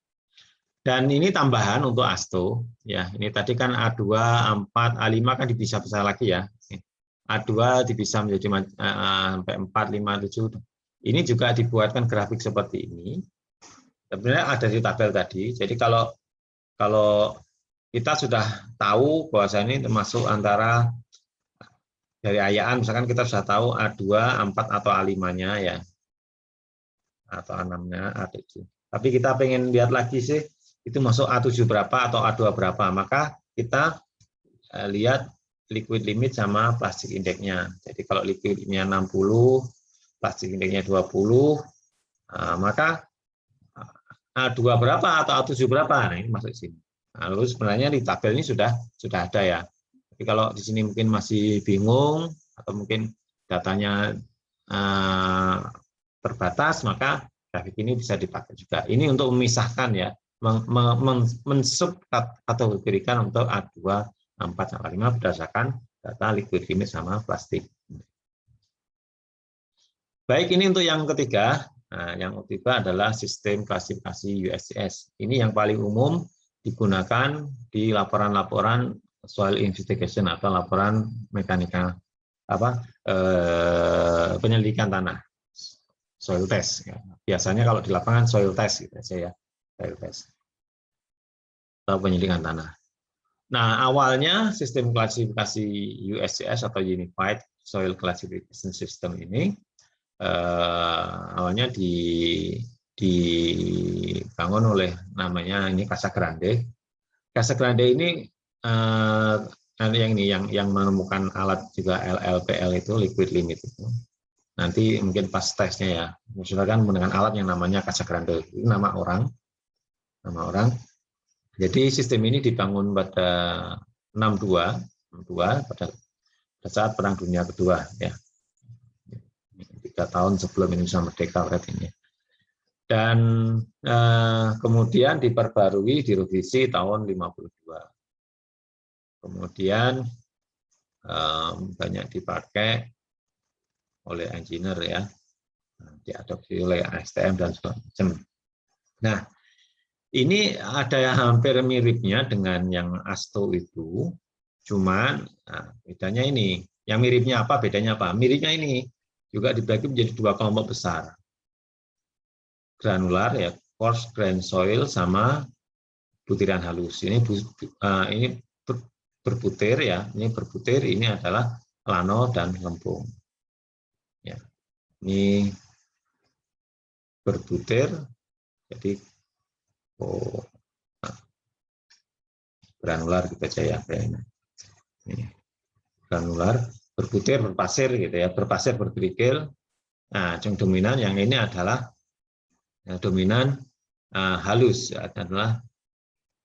Dan ini tambahan untuk ASTO, ya. Ini tadi kan A2, A4, A5 kan dipisah-pisah lagi ya. A2 dipisah menjadi sampai 4, 5, 7. Ini juga dibuatkan grafik seperti ini. Sebenarnya ada di tabel tadi. Jadi kalau kita sudah tahu bahwa ini termasuk antara dari ayaan, misalkan kita sudah tahu A2, A4 atau A5-nya ya. Atau A6-nya, A7. Tapi kita pengen lihat lagi sih, itu masuk A7 berapa atau A2 berapa. Maka kita lihat liquid limit sama plastik indeksnya. Jadi kalau liquid limitnya 60, plastik indeksnya 20, maka A2 berapa atau A7 berapa? Nah, ini masuk sini. Nah, lalu sebenarnya di tabel ini sudah ada ya. Tapi kalau di sini mungkin masih bingung atau mungkin datanya terbatas, maka grafik ini bisa dipakai juga. Ini untuk memisahkan ya, mensubkategorikan untuk A2, A4, sampai A5 berdasarkan data liquid limit sama plastik. Baik, ini untuk yang ketiga. Nah, yang ketiga adalah sistem klasifikasi USGS. Ini yang paling umum digunakan di laporan-laporan soil investigation atau laporan mekanika penyelidikan tanah, soil test. Biasanya kalau di lapangan soil test gitu aja ya, soil test atau penyelidikan tanah. Nah, awalnya sistem klasifikasi USGS atau Unified Soil Classification System ini awalnya dibangun oleh namanya ini Casa Grande. Casa Grande ini yang menemukan alat juga LLPL itu liquid limit itu. Nanti mungkin pas tesnya ya, misalkan menggunakan alat yang namanya Casa Grande, itu nama orang. Jadi sistem ini dibangun pada 62 pada saat Perang Dunia Kedua ya. 3 tahun sebelum Indonesia merdeka berarti ini. Dan kemudian diperbarui, direvisi tahun 52. Kemudian banyak dipakai oleh engineer ya, diadopsi oleh ASTM dan sebagainya. Nah, ini ada yang hampir miripnya dengan yang ASTO itu, cuman bedanya ini. Yang miripnya apa? Bedanya apa? Miripnya ini juga dibagi menjadi 2 kelompok besar. Granular ya, coarse grain soil sama butiran halus. Ini berbutir ya, ini berbutir, ini adalah lano dan lempung. Ya. Ini berbutir, jadi granular kita aja ya. Ini granular, berbutir, berpasir gitu ya, berpasir, berkerikil. Nah, yang dominan yang ini adalah dominan halus adalah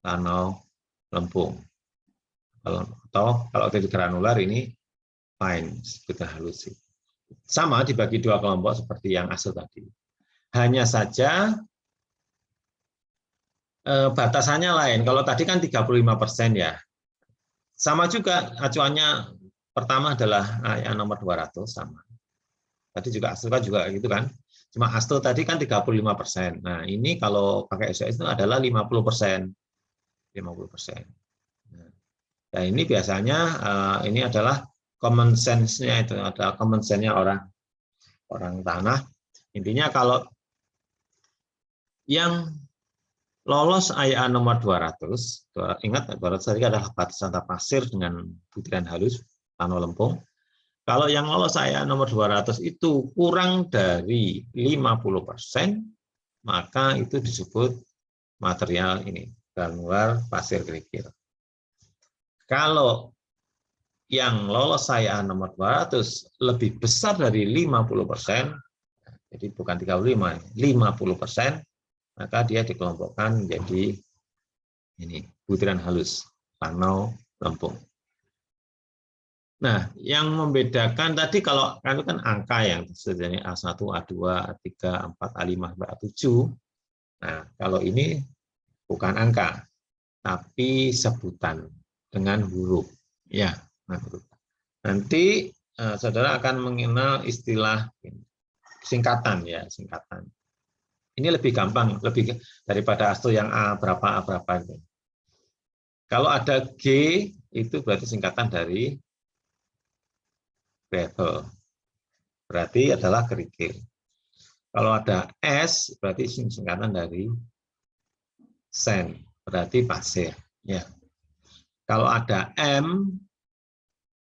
lano lempung. Kalau dari granular ini fine, sekitar halus. Sama dibagi 2 kelompok seperti yang ASTO tadi. Hanya saja batasannya lain. Kalau tadi kan 35% ya. Sama juga acuannya pertama adalah yang nomor 200 sama. Tadi juga ASTO kan juga gitu kan. Cuma ASTO tadi kan 35%. Nah, ini kalau pakai SGS itu adalah 50%. 50%. Nah, ini biasanya ini adalah common sense-nya, itu ada common sense-nya orang tanah. Intinya kalau yang lolos IA nomor 200, ingat 200 tadi adalah batasan pasir dengan butiran halus, lano lempung. Kalau yang lolos IA nomor 200 itu kurang dari 50%, maka itu disebut material ini, granular pasir kerikil. Kalau yang lolos IA nomor 200 lebih besar dari 50%, jadi bukan 35, 50%, maka dia dikelompokkan menjadi ini butiran halus, lano lempung. Nah, yang membedakan tadi kalau kan angka yang sebenarnya A1, A2, A3, A4, A5, A7. Nah, kalau ini bukan angka, tapi sebutan dengan huruf. Ya, nanti saudara akan mengenal istilah singkatan ya, singkatan. Ini lebih gampang, lebih daripada ASTO yang A berapa gitu. Kalau ada G itu berarti singkatan dari gravel, berarti adalah kerikil. Kalau ada S berarti singkatan dari sand, berarti pasir. Ya. Kalau ada M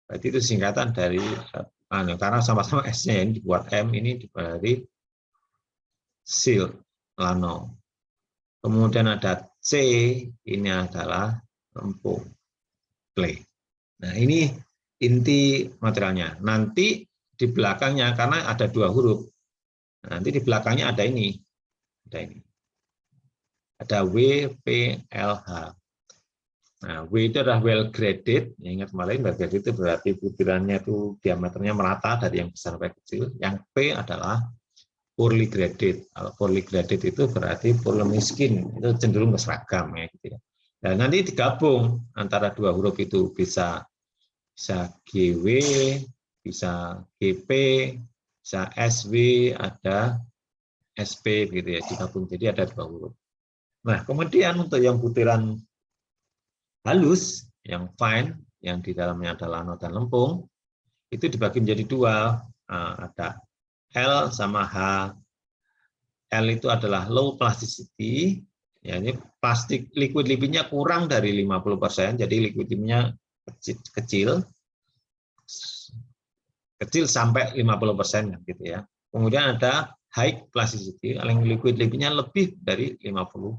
berarti itu singkatan dari karena sama-sama S-nya ini dibuat M, ini dari silt, lano. Kemudian ada C, ini adalah lempung, clay. Nah, ini inti materialnya. Nanti di belakangnya, karena ada 2 huruf, nanti di belakangnya ada ini. Ada W, P, L, H. Nah, W itu adalah well graded. Ingat kemarin well graded itu berarti butirannya itu diameternya merata dari yang besar sampai kecil. Yang P adalah poorly graded. Kalau poorly graded itu berarti poorly miskin, itu cenderung ke seragam ya gitu ya. Dan nanti digabung antara 2 huruf itu bisa GW, bisa GP, bisa SW, ada SP gitu ya, digabung jadi ada 2 huruf. Nah, kemudian untuk yang butiran halus, yang fine, yang di dalamnya ada lano dan lempung, itu dibagi menjadi 2, ada L sama H. L itu adalah low plasticity, ya ini plastik liquid limitnya kurang dari 50%, jadi liquid limitnya kecil sampai 50% gitu ya. Kemudian ada high plasticity, yang liquid limitnya lebih dari 50%.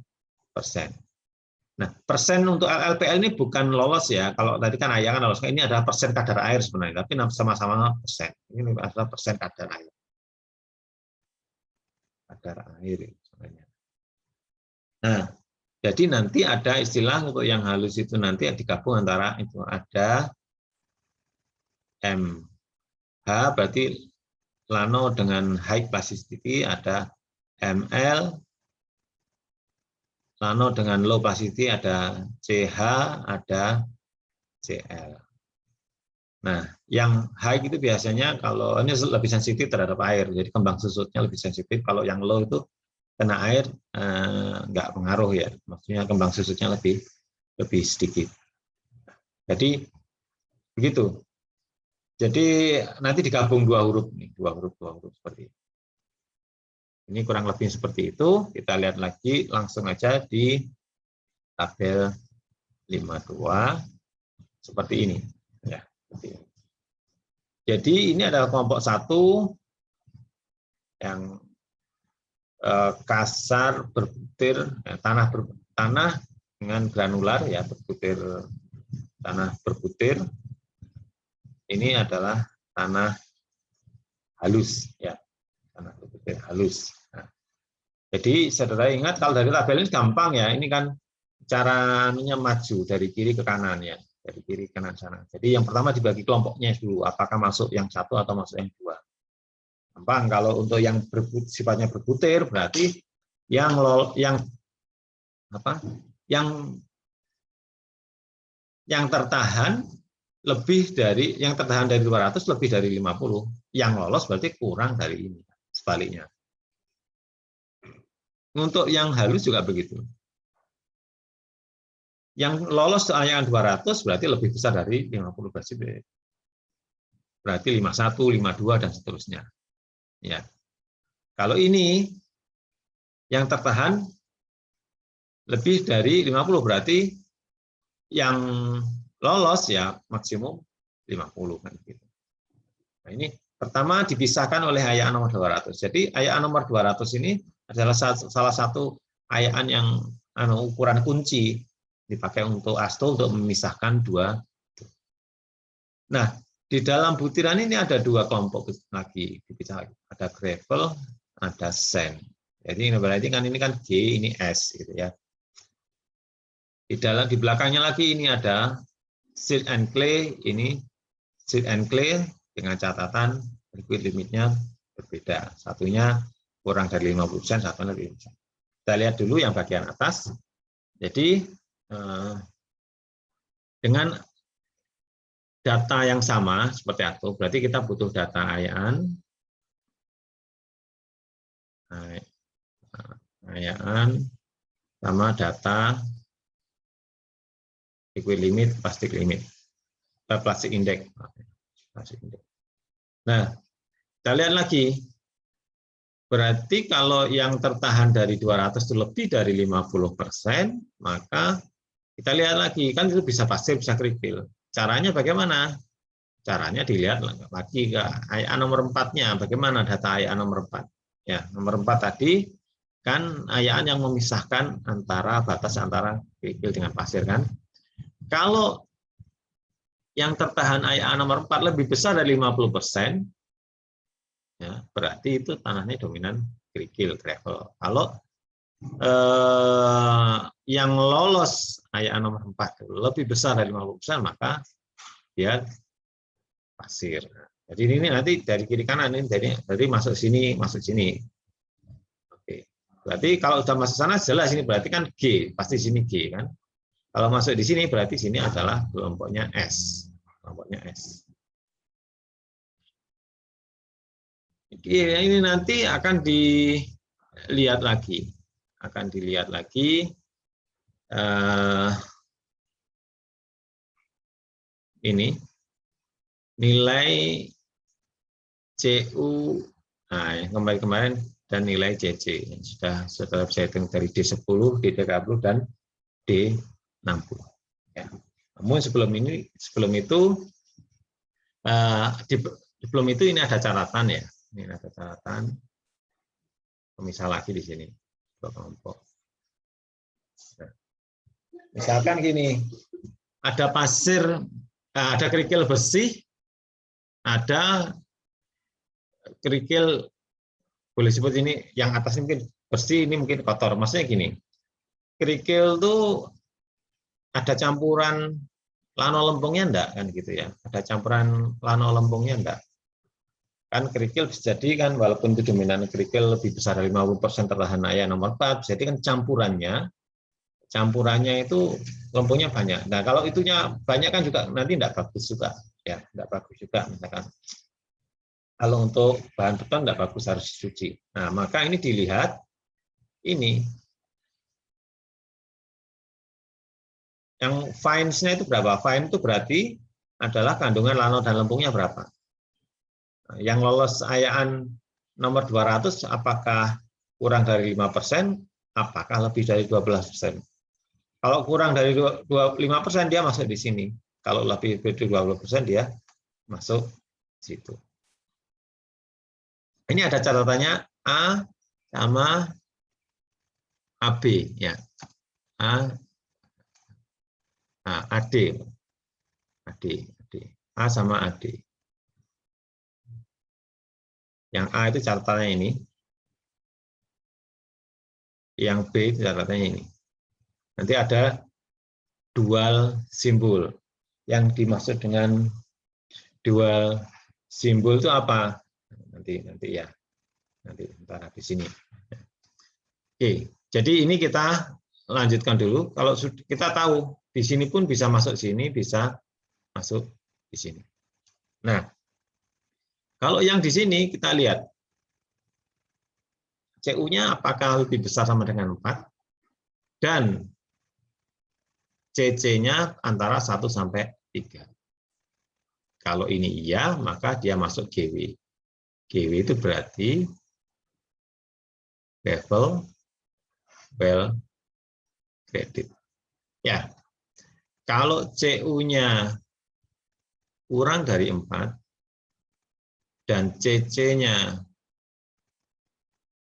Nah, persen untuk LLPL ini bukan lolos ya. Kalau tadi kan Ayah kan lolos, ini adalah persen kadar air sebenarnya, tapi sama-sama persen. Ini adalah persen kadar air. Kadar air sebenarnya. Nah, jadi nanti ada istilah untuk yang halus itu nanti digabung antara itu ada MH berarti lano dengan high plasticity, ada ML lano dengan low plasticity, ada CH, ada CL. Nah, yang high itu biasanya kalau ini lebih sensitif terhadap air, jadi kembang susutnya lebih sensitif. Kalau yang low itu kena air nggak pengaruh ya, maksudnya kembang susutnya lebih sedikit. Jadi begitu. Jadi nanti digabung 2 huruf nih, 2 huruf seperti ini. Ini kurang lebih seperti itu. Kita lihat lagi langsung aja di tabel 52 seperti ini. Ya, seperti ini. Jadi ini adalah kelompok 1 yang kasar berbutir, tanah dengan granular ya, berbutir, tanah berbutir. Ini adalah tanah halus ya, tanah berbutir halus. Nah, jadi saudara ingat kalau dari tabel ini gampang ya, ini kan caranya maju dari kiri ke kanan ya, dari kiri ke kanan sana. Jadi yang pertama dibagi kelompoknya dulu, apakah masuk yang 1 atau masuk yang 2. Gampang, kalau untuk yang sifatnya berbutir berarti yang tertahan lebih dari 200 lebih dari 50. Yang lolos berarti kurang dari ini. Sebaliknya. Untuk yang halus juga begitu. Yang lolos yang 200 berarti lebih besar dari 50 berarti 51, 52 dan seterusnya. Ya. Kalau ini yang tertahan lebih dari 50 berarti yang lolos ya maksimum 50 kan gitu. Nah, ini pertama dipisahkan oleh ayaan nomor 200. Jadi ayaan nomor 200 ini adalah salah satu ayaan yang ukuran kunci dipakai untuk ASTO untuk memisahkan 2. Nah, di dalam butiran ini ada 2 kelompok lagi dipisah. Ada gravel, ada sand. Jadi berarti kan ini kan G, ini S gitu ya. Di belakangnya lagi ini ada silt and clay, ini Sweet and clear dengan catatan liquid limitnya berbeda. Satunya kurang dari 50%, satunya lebih besar. Kita lihat dulu yang bagian atas. Jadi dengan data yang sama seperti itu, berarti kita butuh data ayaan sama data liquid limit, plastic limit, plastic index. Nah, kita lihat lagi. Berarti kalau yang tertahan dari 200 itu lebih dari 50%, maka kita lihat lagi, kan itu bisa pasir, bisa kerikil. Caranya bagaimana? Caranya dilihat lagi ke IA nomor 4-nya, bagaimana data IA nomor 4. Ya, nomor 4 tadi kan ayaan yang memisahkan antara batas antara kerikil dengan pasir kan. Kalau yang tertahan IA nomor 4 lebih besar dari 50%, ya, berarti itu tanahnya dominan kerikil, gravel. Kalau yang lolos IA nomor 4 lebih besar dari 50%, maka dia pasir. Jadi ini nanti dari kiri kanan ini dari masuk sini, masuk sini. Oke. Berarti kalau sudah masuk sana jelas ini berarti kan G, pasti sini G kan. Kalau masuk di sini berarti sini adalah kelompoknya S. Kelompoknya S. Ini nanti akan dilihat lagi. Akan dilihat lagi ini nilai CU, nah yang kemarin dan nilai CC yang sudah saya hitung dari D10, D30 dan D60. Ya. Namun sebelum itu ini ada catatan ya. Ini ada catatan pemisah lagi di sini dua kelompok. Misalkan gini, ada pasir, ada kerikil bersih, ada kerikil, boleh sebut ini yang atas ini mungkin bersih, ini mungkin kotor. Maksudnya gini, kerikil tuh ada campuran lano lempungnya enggak kan gitu ya? Ada campuran lano lempungnya enggak? Kan kerikil bisa jadi kan walaupun itu dominan kerikil lebih besar dari 50% tertahan IA nomor 4, jadi kan campurannya itu lempungnya banyak. Nah, kalau itunya banyak kan juga nanti enggak bagus juga ya, enggak bagus juga misalkan. Kalau untuk bahan beton enggak bagus, harus dicuci. Nah, maka ini dilihat ini yang fines-nya itu berapa? Fine itu berarti adalah kandungan lano dan lempungnya berapa. Yang lolos ayaan nomor 200 apakah kurang dari 5%, apakah lebih dari 12%. Kalau kurang dari 5% dia masuk di sini. Kalau lebih dari 20% dia masuk situ. Ini ada catatannya A sama AB ya. AD. A sama AD. Yang A itu catatannya ini. Yang B itu catatannya ini. Nanti ada dual simbol. Yang dimaksud dengan dual simbol itu apa? Nanti ya. Nanti ntar di sini. Oke, jadi ini kita lanjutkan dulu. Kalau kita tahu di sini pun bisa masuk sini, bisa masuk di sini. Nah, kalau yang di sini kita lihat CU-nya apakah lebih besar sama dengan 4 dan CC-nya antara 1 sampai 3. Kalau ini iya, maka dia masuk GW. GW itu berarti level well graded. Ya. Kalau CU-nya kurang dari 4 dan CC-nya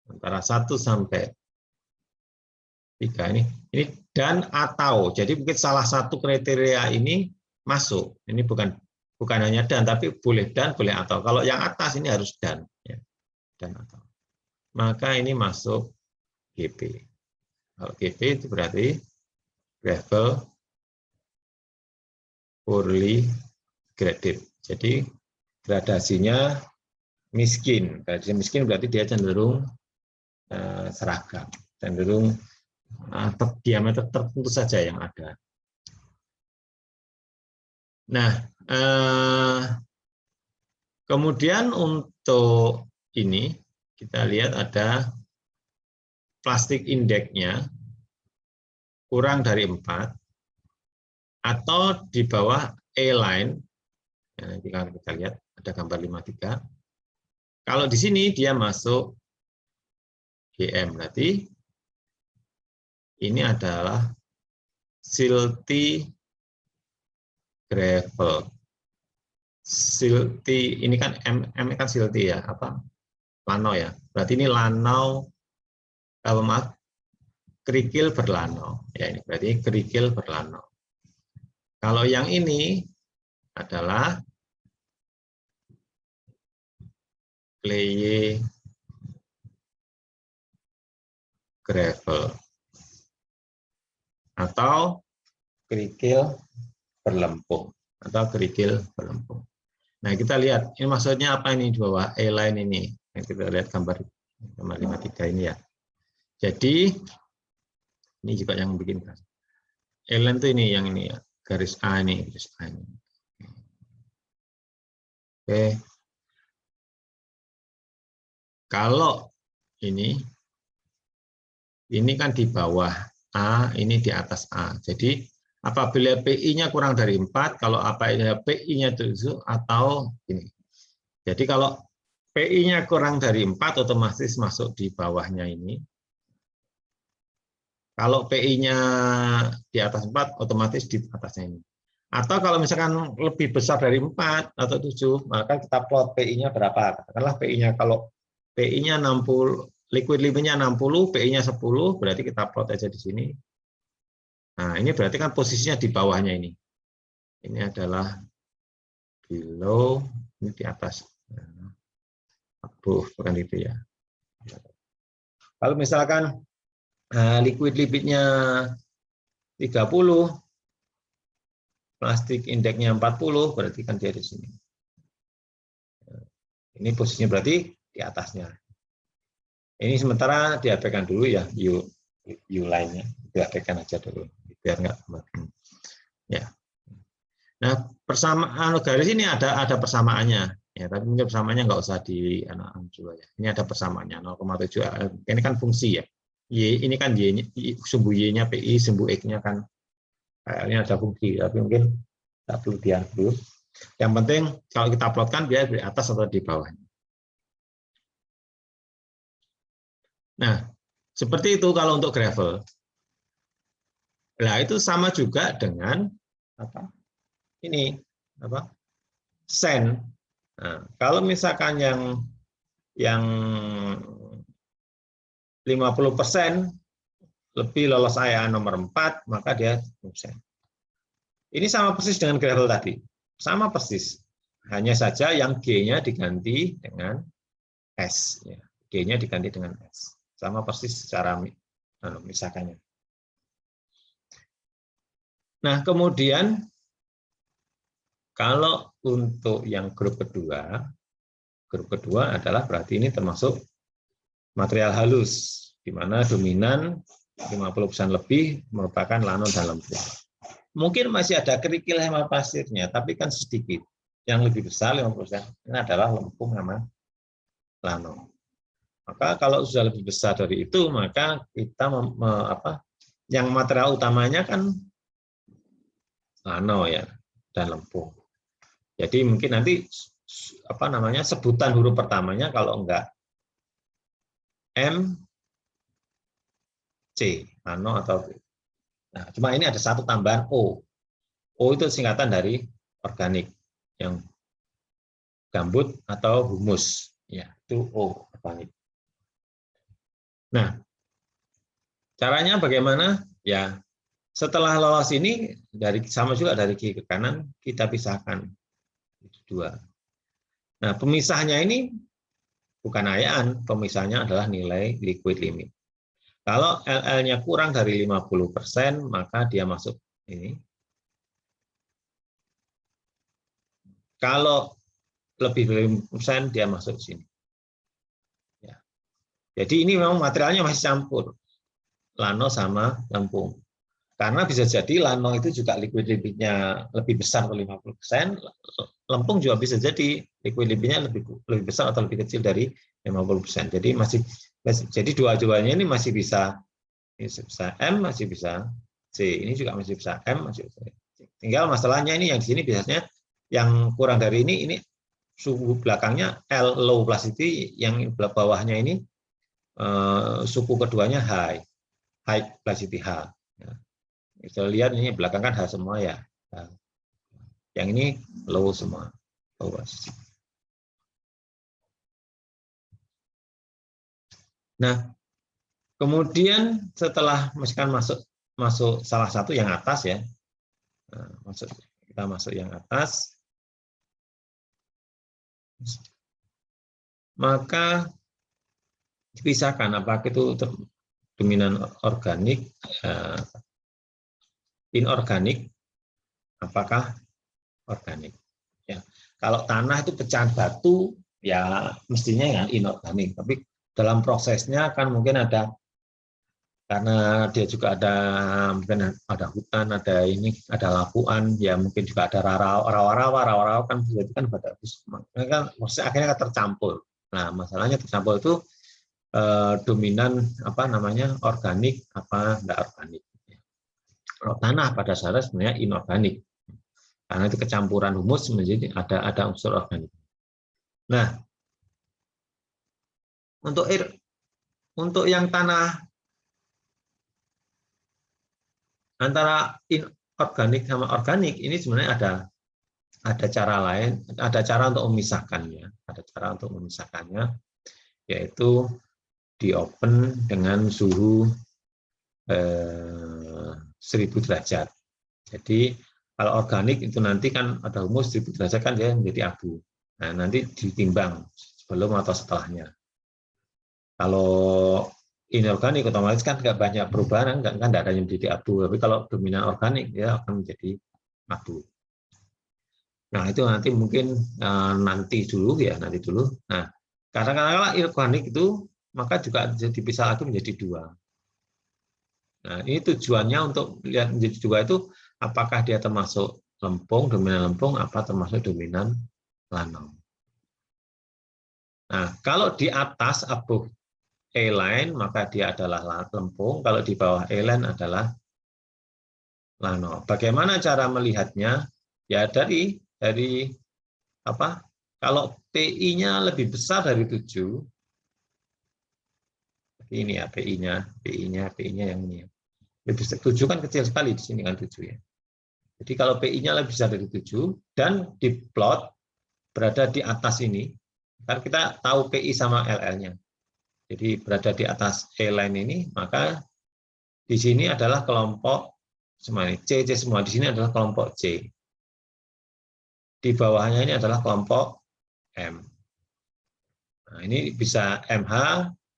antara 1 sampai 3 ini dan atau jadi mungkin salah satu kriteria ini masuk. Ini bukan hanya dan tapi boleh dan boleh atau. Kalau yang atas ini harus dan ya. Dan atau. Maka ini masuk GP. Kalau GP itu berarti gravel poorly graded. Jadi gradasinya miskin. Gradasi miskin berarti dia cenderung seragam, cenderung diameter tertentu saja yang ada. Nah, kemudian untuk ini kita lihat ada plastik indeksnya kurang dari 4 atau di bawah A-line. Ya, nanti kalau kita lihat ada gambar 53. Kalau di sini dia masuk GM, berarti ini adalah silty gravel. Silty ini kan M kan silty ya, apa? Lanau ya. Berarti ini lanau, maaf, kerikil berlanau. Ya, ini berarti kerikil berlanau. Kalau yang ini adalah clay gravel atau kerikil berlempung atau kerikil berlempung. Nah, kita lihat ini maksudnya apa ini di bawah A-line ini. Yang kita lihat gambar 53 ini ya. Jadi ini juga yang bikin A-line itu ini yang ini ya, garis A ini, garis A ini. Oke. Kalau ini kan di bawah A, ini di atas A. Jadi apabila PI-nya kurang dari 4, kalau apabila PI-nya 7 atau ini. Jadi kalau PI-nya kurang dari 4 otomatis masuk di bawahnya ini. Kalau PI-nya di atas 4 otomatis di atasnya ini. Atau kalau misalkan lebih besar dari 4 atau 7, maka kita plot PI-nya berapa. Katakanlah PI-nya kalau PI-nya 60, liquid limitnya 60, PI-nya 10, berarti kita plot aja di sini. Nah, ini berarti kan posisinya di bawahnya ini. Ini adalah below, ini di atas. Above, bukan itu ya. Kalau misalkan liquid limitnya 30, plastik indeksnya 40, berarti kan dia di sini. Ini posisinya berarti di atasnya. Ini sementara diabaikan dulu ya, U line-nya. Diabaikan aja dulu, biar nggak ya. Nah, persamaan garis ini ada persamaannya, ya. Tapi mungkin persamaannya nggak usah di juga ya. Ini ada persamaannya 0,7. Ini kan fungsi ya. Y ini kan Y, sumbu Y-nya PI, sumbu X-nya kan ini ada fungsi, tapi mungkin nggak perlu dulu. Yang penting kalau kita plotkan dia di atas atau di bawah. Nah, seperti itu kalau untuk gravel. Nah, itu sama juga dengan apa? Ini apa? Sand. Nah, kalau misalkan yang 50% lebih lolos area nomor 4, maka dia sand. Ini sama persis dengan gravel tadi. Sama persis. Hanya saja yang G-nya diganti dengan S. Ya. G-nya diganti dengan S. Sama persis secara misalkannya. Nah, kemudian kalau untuk yang grup kedua adalah berarti ini termasuk material halus, di mana dominan 50% lebih merupakan lanon dan lempung. Mungkin masih ada kerikil sama pasirnya, tapi kan sedikit. Yang lebih besar 50% ini adalah lempung sama lanon. Maka kalau sudah lebih besar dari itu, maka kita yang material utamanya kan lano ya dan lempung. Jadi mungkin nanti sebutan huruf pertamanya kalau enggak M, C, lano atau nah, cuma ini ada satu tambahan O. O itu singkatan dari organik yang gambut atau humus. Ya, itu O organik. Nah, caranya bagaimana? Ya, setelah lolos ini sama juga dari kiri ke kanan kita pisahkan dua. Nah, pemisahnya ini bukan ayaan, pemisahnya adalah nilai liquid limit. Kalau LL-nya kurang dari 50%, maka dia masuk ini. Kalau lebih dari 5% dia masuk sini. Ya. Jadi ini memang materialnya masih campur, Lano sama lempung. Karena bisa jadi Lano itu juga liquid limit-nya lebih besar atau 50%, lempung juga bisa jadi liquid limit-nya lebih besar atau lebih kecil dari 50%. Jadi jadi dua-duanya ini masih bisa M, masih bisa C. Ini juga masih bisa M, masih bisa C. Tinggal masalahnya ini yang di sini biasanya yang kurang dari ini suku belakangnya L, low plasticity, yang bawahnya ini suku keduanya high plasticity H. Kita lihat ini belakang kan H semua ya. Yang ini low semua, low plasticity. Nah, kemudian setelah misalkan masuk salah satu yang atas ya, kita masuk yang atas, maka dipisahkan apakah itu dominan organik, inorganik, apakah organik. Ya, kalau tanah itu pecahan batu, ya mestinya yang inorganik. Tapi dalam prosesnya kan mungkin ada, karena dia juga ada mungkin ada hutan, ada ini, ada lapuan, ya mungkin juga ada rawa-rawa kan berarti kan pada kan akhirnya tercampur. Nah, masalahnya tercampur itu dominan apa namanya organik apa enggak organik. Kalau tanah pada dasarnya sebenarnya inorganik karena itu kecampuran humus menjadi ada unsur organik. Nah, untuk yang tanah antara inorganik sama organik ini sebenarnya ada cara lain, ada cara untuk memisahkannya, yaitu di open dengan suhu 1000 derajat. Jadi kalau organik itu nanti kan ada humus 1000 derajat kan dia menjadi abu. Nah, nanti ditimbang sebelum atau setelahnya. Kalau inorganik otomatis kan nggak banyak perubahan, kan nggak ada yang menjadi abu. Tapi kalau dominan organik dia akan menjadi abu. Nah, itu nanti mungkin nanti dulu. Nah, karena inorganik itu maka juga dipisah lagi menjadi dua. Nah, ini tujuannya untuk lihat menjadi dua itu apakah dia termasuk dominan lempung, apa termasuk dominan lanong. Nah, kalau di atas abuh A-line maka dia adalah lempung, kalau di bawah A-line adalah lano. Bagaimana cara melihatnya? Ya dari apa? Kalau PI-nya lebih besar dari 7, ini ya PI-nya yang ini. Lebih 7 kan kecil sekali di sini kan 7 ya. Jadi kalau PI-nya lebih besar dari 7 dan diplot berada di atas ini, kan kita tahu PI sama LL-nya. Jadi berada di atas A-line ini, maka di sini adalah kelompok semua ini, C semua di sini adalah kelompok C. Di bawahnya ini adalah kelompok M. Nah, ini bisa MH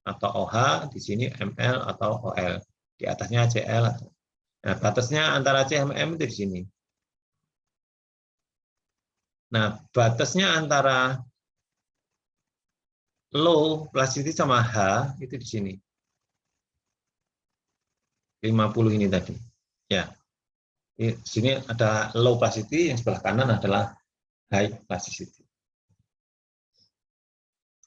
atau OH, di sini ML atau OL. Di atasnya CL. Nah, batasnya antara C sama M itu di sini. Nah, batasnya antara low plasticity sama H itu di sini. 50 ini tadi. Ya. Di sini ada low plasticity, yang sebelah kanan adalah high plasticity.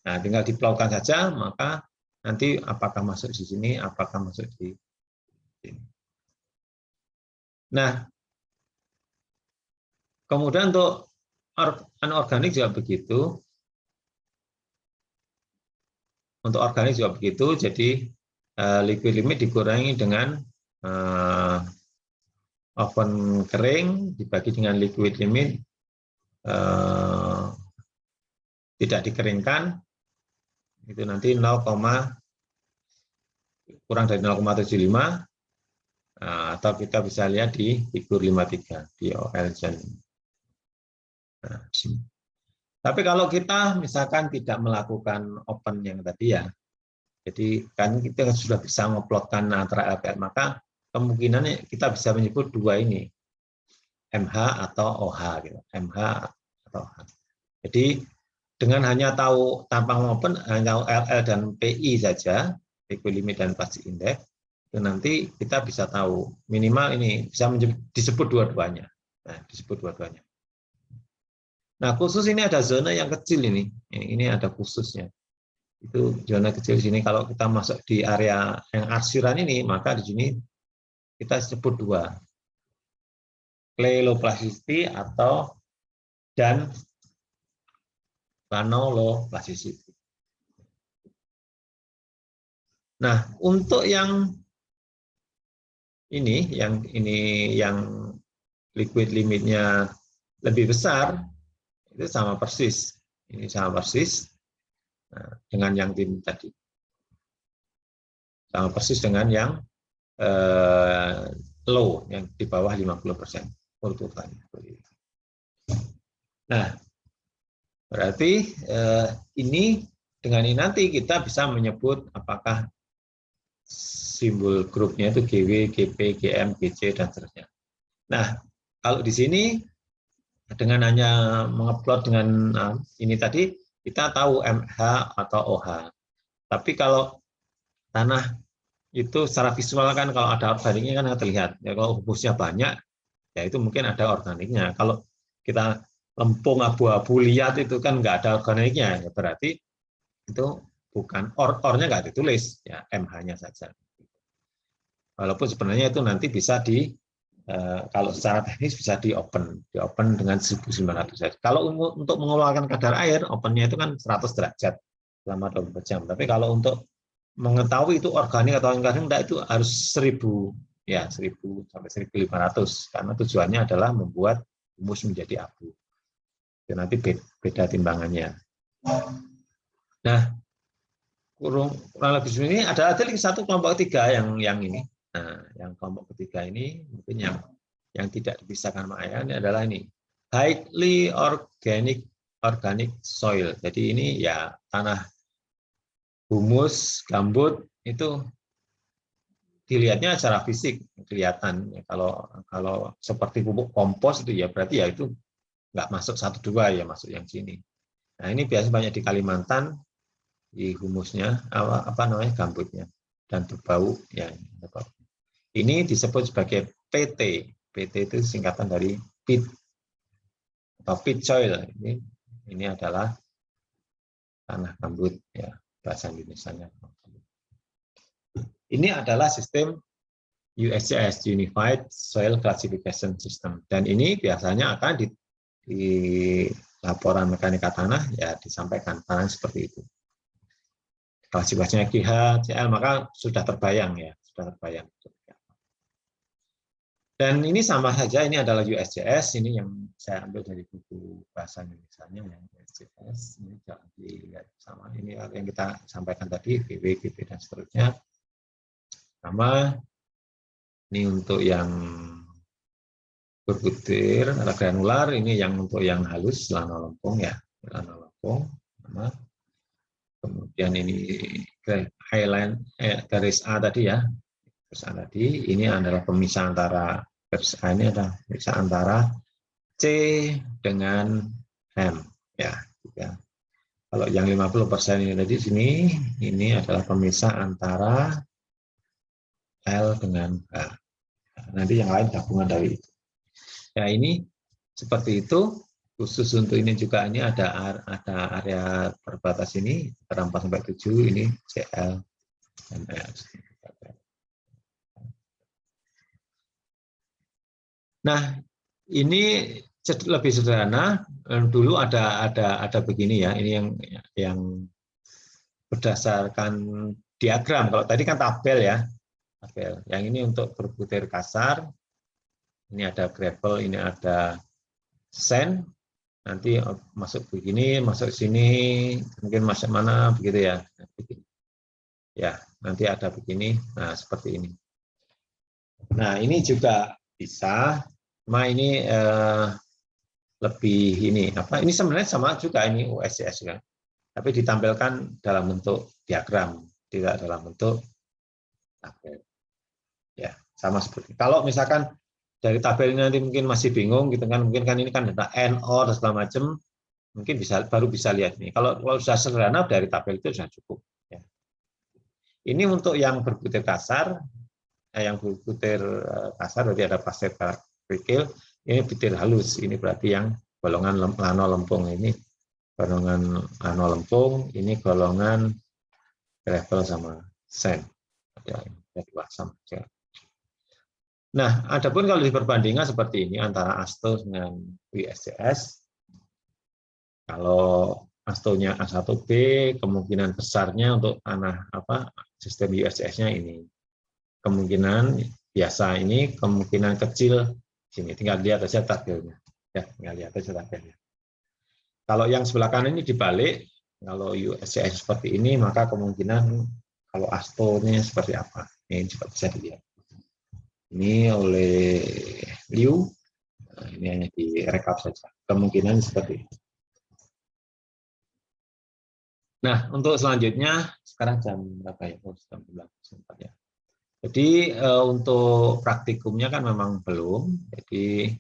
Nah, tinggal diplotkan saja, maka nanti apakah masuk di sini, apakah masuk di sini. Nah, kemudian untuk anorganik juga begitu. Untuk organik juga begitu, jadi liquid limit dikurangi dengan oven kering dibagi dengan liquid limit tidak dikeringkan, itu nanti 0, kurang dari 0,75, atau kita bisa lihat di figur 53 di OL Gen. Nah, tapi kalau kita misalkan tidak melakukan open yang tadi ya, jadi kan kita sudah bisa ngeplotkan antara LPL, maka kemungkinannya kita bisa menyebut dua ini, MH atau OH, gitu. MH atau OH. Jadi dengan hanya tahu tanpa open, hanya tahu LL dan PI saja, liquid limit dan plastic index, itu nanti kita bisa tahu minimal ini bisa disebut dua-duanya. Nah, disebut dua-duanya. Nah, khusus ini ada zona yang kecil ini. Ini ada khususnya. Itu zona kecil sini kalau kita masuk di area yang arsiran ini, maka di sini kita sebut dua. Clay low plasticity atau dan low plasticity. Nah, untuk yang yang liquid limitnya lebih besar, itu sama persis. Ini sama persis dengan yang tim tadi. Sama persis dengan yang low, yang di bawah 50% urutannya. Nah, berarti ini dengan ini nanti kita bisa menyebut apakah simbol grupnya itu GW, GP, GM, GC, dan seterusnya. Nah, kalau di sini dengan hanya mengupload dengan ini tadi, kita tahu MH atau OH. Tapi kalau tanah itu secara visual kan kalau ada organiknya kan terlihat. Ya, kalau humusnya banyak, ya itu mungkin ada organiknya. Kalau kita lempung abu-abu liat itu kan nggak ada organiknya, ya berarti itu bukan ornya nggak ditulis, ya MH-nya saja. Walaupun sebenarnya itu nanti bisa kalau secara teknis bisa di open dengan 1900 derajat. Kalau untuk mengeluarkan kadar air, opennya itu kan 100 derajat selama 24 jam. Tapi kalau untuk mengetahui itu organik atau enggak itu harus 1000 sampai 1500 karena tujuannya adalah membuat humus menjadi abu. Itu nanti beda timbangannya. Nah, kurang lebih ini ada lagi satu kelompok ketiga yang ini. Nah, yang kelompok ketiga ini mungkin yang tidak dipisahkan sama air ini adalah ini highly organic soil. Jadi ini ya tanah humus, gambut itu dilihatnya secara fisik kelihatan. Ya, kalau seperti pupuk kompos itu ya berarti ya itu nggak masuk 1-2 ya masuk yang sini. Nah ini biasanya banyak di Kalimantan di humusnya apa namanya gambutnya dan berbau ya. Ini disebut sebagai PT. PT itu singkatan dari peat atau peat soil. Ini adalah tanah gambut ya bahasa Indonesianya. Ini adalah sistem USGS Unified Soil Classification System dan ini biasanya akan di laporan mekanika tanah ya disampaikan tanah seperti itu. Klasifikasinya GH, CL maka sudah terbayang ya, sudah terbayang. Dan ini sama saja, ini adalah USGS, ini yang saya ambil dari buku bahasa Indonesia-nya yang USGS, ini jangan dilihat sama, ini yang kita sampaikan tadi, GW, GP, dan seterusnya. Sama, ini untuk yang berbutir, ada granular, ini yang untuk yang halus, lana lempung ya, lana lempung, sama. Kemudian ini highline, garis A tadi ya, garis A tadi, ini adalah pemisah antara garis A ini adalah pemisah antara C dengan M ya. Kalau yang 50% ini tadi sini, ini adalah pemisah antara L dengan H. Nanti yang lain gabungan dari itu. Ya ini seperti itu. Khusus untuk ini juga ini ada area perbatas ini antara 4-7 ini CL dan L. Nah, ini lebih sederhana. Dulu ada begini ya. Ini yang berdasarkan diagram. Kalau tadi kan tabel ya. Tabel. Yang ini untuk berbutir kasar. Ini ada gravel, ini ada sand. Nanti masuk begini, masuk sini, mungkin masuk mana begitu ya. Ya, nanti ada begini. Nah, seperti ini. Nah, ini juga bisa. Cuma ini lebih ini apa? Ini sebenarnya sama juga ini USGS kan. Tapi ditampilkan dalam bentuk diagram, tidak dalam bentuk tabel. Ya, sama seperti. Kalau misalkan dari tabel ini nanti mungkin masih bingung gitu kan, mungkin kan ini kan ada NO dan segala macam. mungkin baru bisa lihat nih. Kalau sudah sederhana dari tabel itu sudah cukup. Ya. Ini untuk yang berbutir kasar, yang berbutir kasar berarti ada pasir kerikil. Ini butir halus. Ini berarti yang golongan lano lempung. Ini golongan lano lempung. Ini golongan gravel sama sand. Ya, sama. Nah, adapun kalau diperbandingkan seperti ini antara ASTO dengan WSCS, kalau ASTO-nya A1B, kemungkinan besarnya untuk tanah sistem USCS-nya ini. Kemungkinan biasa ini, kemungkinan kecil sini. Tinggal lihat saja tabelnya. Ya, tinggal lihat saja tabelnya. Kalau yang sebelah kanan ini dibalik, kalau USCS seperti ini, maka kemungkinan kalau ASTO-nya seperti apa. Ini juga bisa dilihat. Ini oleh Liu, ini hanya direkap saja. Kemungkinan seperti itu. Nah, untuk selanjutnya, sekarang jam berapa ya? Oh, jam 11.04 ya. Jadi untuk praktikumnya kan memang belum. Jadi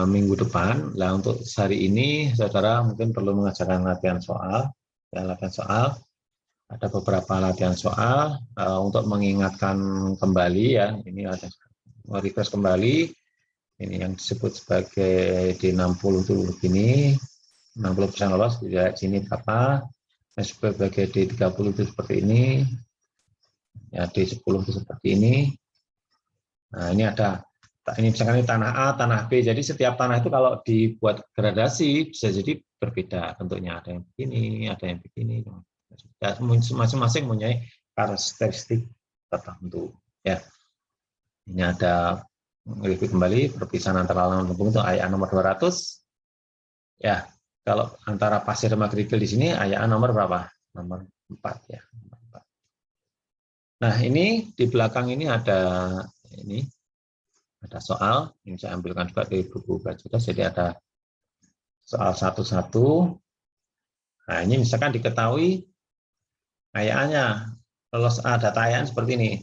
minggu depan. Lah untuk hari ini, saudara mungkin perlu mengajarkan latihan soal. Ya, latihan soal. Ada beberapa latihan soal untuk mengingatkan kembali ya. Ini ada refresh kembali. Ini yang disebut sebagai D60 itu begini. 60% lolos, tidak sini berapa, sebagai D30 itu seperti ini, ya D10 itu seperti ini. Nah ini ada, ini misalkan ini tanah A, tanah B, jadi setiap tanah itu kalau dibuat gradasi bisa jadi berbeda bentuknya, ada yang begini, ada yang begini, masing-masing mempunyai karakteristik tertentu. Ya, ini ada review kembali perpisahan antara lempung itu AYA nomor 200, ya. Kalau antara pasir sama kerikil di sini AYA nomor berapa? Nomor 4 ya. Nah, ini di belakang ini ada soal yang saya ambilkan juga dari buku Bajudas. Jadi ada soal 1-1. Nah, ini misalkan diketahui AYA-nya, lolos data AYA seperti ini.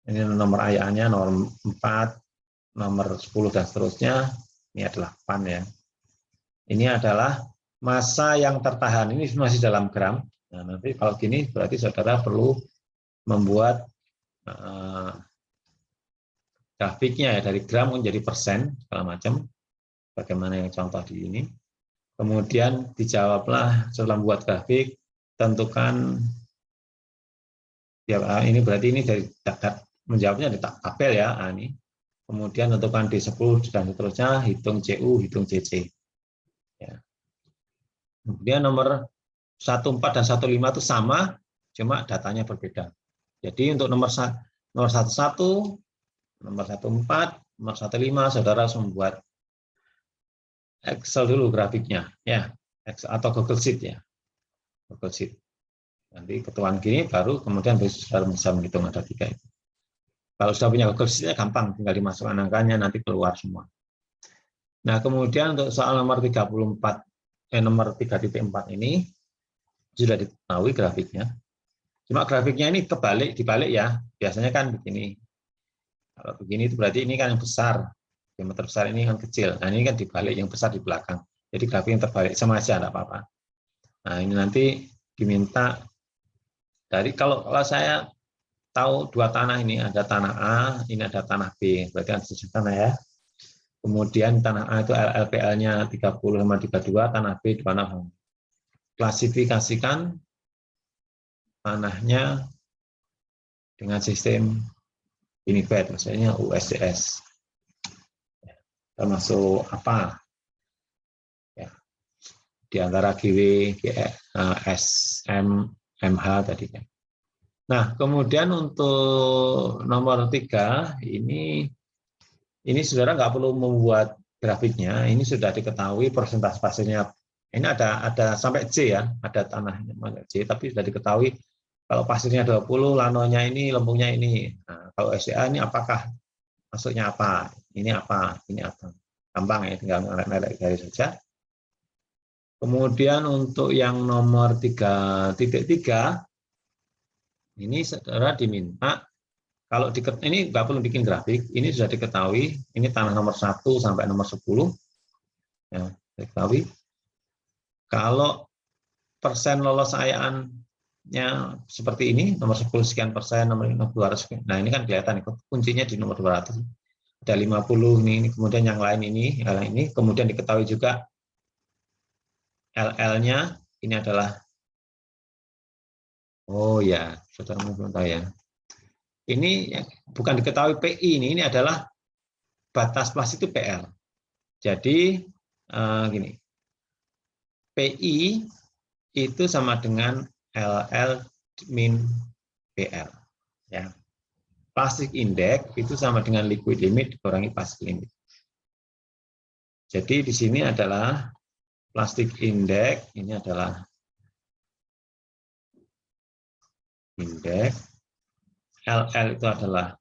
Ini nomor AYA-nya nomor 4, nomor 10 dan seterusnya. Ini adalah PAN ya. Ini adalah massa yang tertahan, ini masih dalam gram. Nah, nanti kalau gini berarti saudara perlu membuat grafiknya ya dari gram menjadi persen segala macam. Bagaimana yang contoh di ini. Kemudian dijawablah setelah membuat grafik, tentukan ya ini berarti ini dari menjawabnya di tabel ya ini. Kemudian tentukan D10 dan seterusnya, hitung CU, hitung CC. Ya. Kemudian nomor 14 dan 15 itu sama, cuma datanya berbeda. Jadi untuk nomor 11, nomor 14, nomor 15, saudara harus membuat Excel dulu grafiknya, ya, Excel atau Google Sheet ya, Google Sheet. Nanti ketuaan gini, baru kemudian saudara bisa menghitung ada 3 itu. Kalau sudah punya Google Sheet-nya gampang, tinggal dimasukkan angkanya nanti keluar semua. Nah kemudian untuk soal nomor 34. Nomor 3.4 ini sudah diketahui grafiknya. Cuma grafiknya ini dibalik ya. Biasanya kan begini. Kalau begini itu berarti ini kan yang besar. Yang terbesar ini kan kecil. Nah ini kan dibalik, yang besar di belakang. Jadi grafik yang terbalik sama aja, tidak apa-apa. Nah ini nanti diminta dari kalau saya tahu 2 tanah ini, ada tanah A, ini ada tanah B. Berarti ada 7 tanah ya. Kemudian tanah A itu LPL-nya 30 sama 32, tanah B 26. Klasifikasikan tanahnya dengan sistem Unibed, maksudnya USCS. Termasuk apa? Ya, di antara GW, SM, MH tadi kan. Nah, kemudian untuk nomor 3 ini saudara nggak perlu membuat grafiknya, ini sudah diketahui persentase pasirnya. Ini ada sampai C ya, ada tanahnya C, tapi sudah diketahui kalau pasirnya 20, lanonya ini, lempungnya ini. Nah, kalau SCA ini apakah masuknya apa? Ini apa? Ini apa? Gampang ya, tinggal narik garis saja. Kemudian untuk yang nomor 3.3, ini saudara diminta kalau ini nggak perlu bikin grafik, ini sudah diketahui, ini tanah nomor 1 sampai nomor 10. Ya. Ketahui kalau persen lolos ayaannya seperti ini, nomor 10 sekian persen, nomor 200 sekian. Nah, ini kan kelihatan kuncinya di nomor 200. Ada 50 ini, kemudian yang lain ini, kemudian diketahui juga LL-nya ini adalah, oh ya, saudara mungkin tahu ya. Ini bukan diketahui PI ini adalah batas plus itu PL. Jadi gini, PI itu sama dengan LL min PL. Ya. Plastic index itu sama dengan liquid limit dikurangi plastic limit. Jadi di sini adalah plastic index, ini adalah indeks, LL itu adalah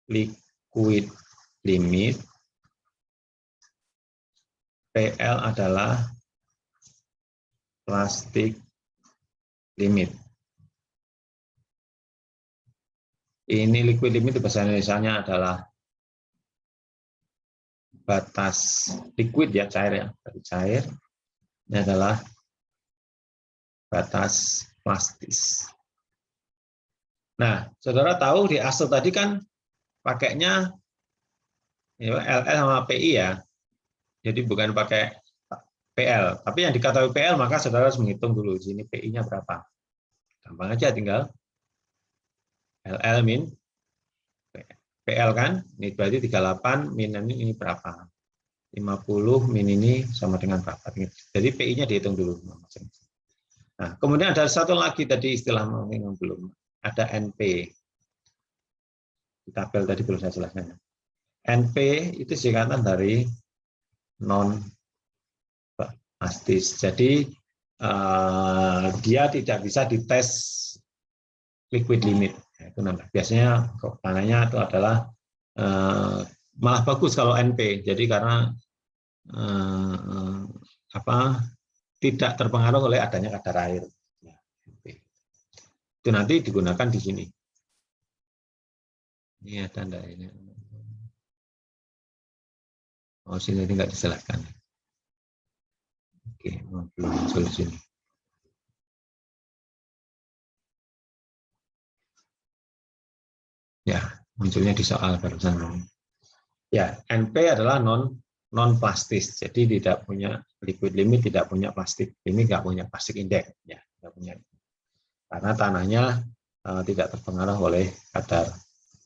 liquid limit, PL adalah plastic limit. Ini liquid limit bahasa Indonesianya adalah batas liquid ya, cair ya, cair. Ini adalah batas plastis. Nah, saudara tahu di ASO tadi kan pakainya LL sama PI ya. Jadi bukan pakai PL, tapi yang diketahui PL maka saudara harus menghitung dulu di sini PI-nya berapa. Gampang aja, tinggal LL min PL kan, ini berarti 38 min ini berapa? 50 min ini sama dengan berapa? Jadi PI-nya dihitung dulu. Nah, kemudian ada satu lagi tadi istilah yang belum, ada NP. Di tabel tadi belum saya jelaskan. NP itu singkatan dari non plastis. Jadi dia tidak bisa dites liquid limit. Itu biasanya tanahnya itu adalah malah bagus kalau NP. Jadi karena tidak terpengaruh oleh adanya kadar air. Itu nanti digunakan di sini. Ini ada tanda ini. Oh, sini tidak dijelaskan. Oke, belum muncul sini. Ya, munculnya di soal barusan. Ya, NP adalah non plastis, jadi tidak punya liquid limit, tidak punya plastik limit, nggak punya plastik index, ya, nggak punya. Karena tanahnya tidak terpengaruh oleh kadar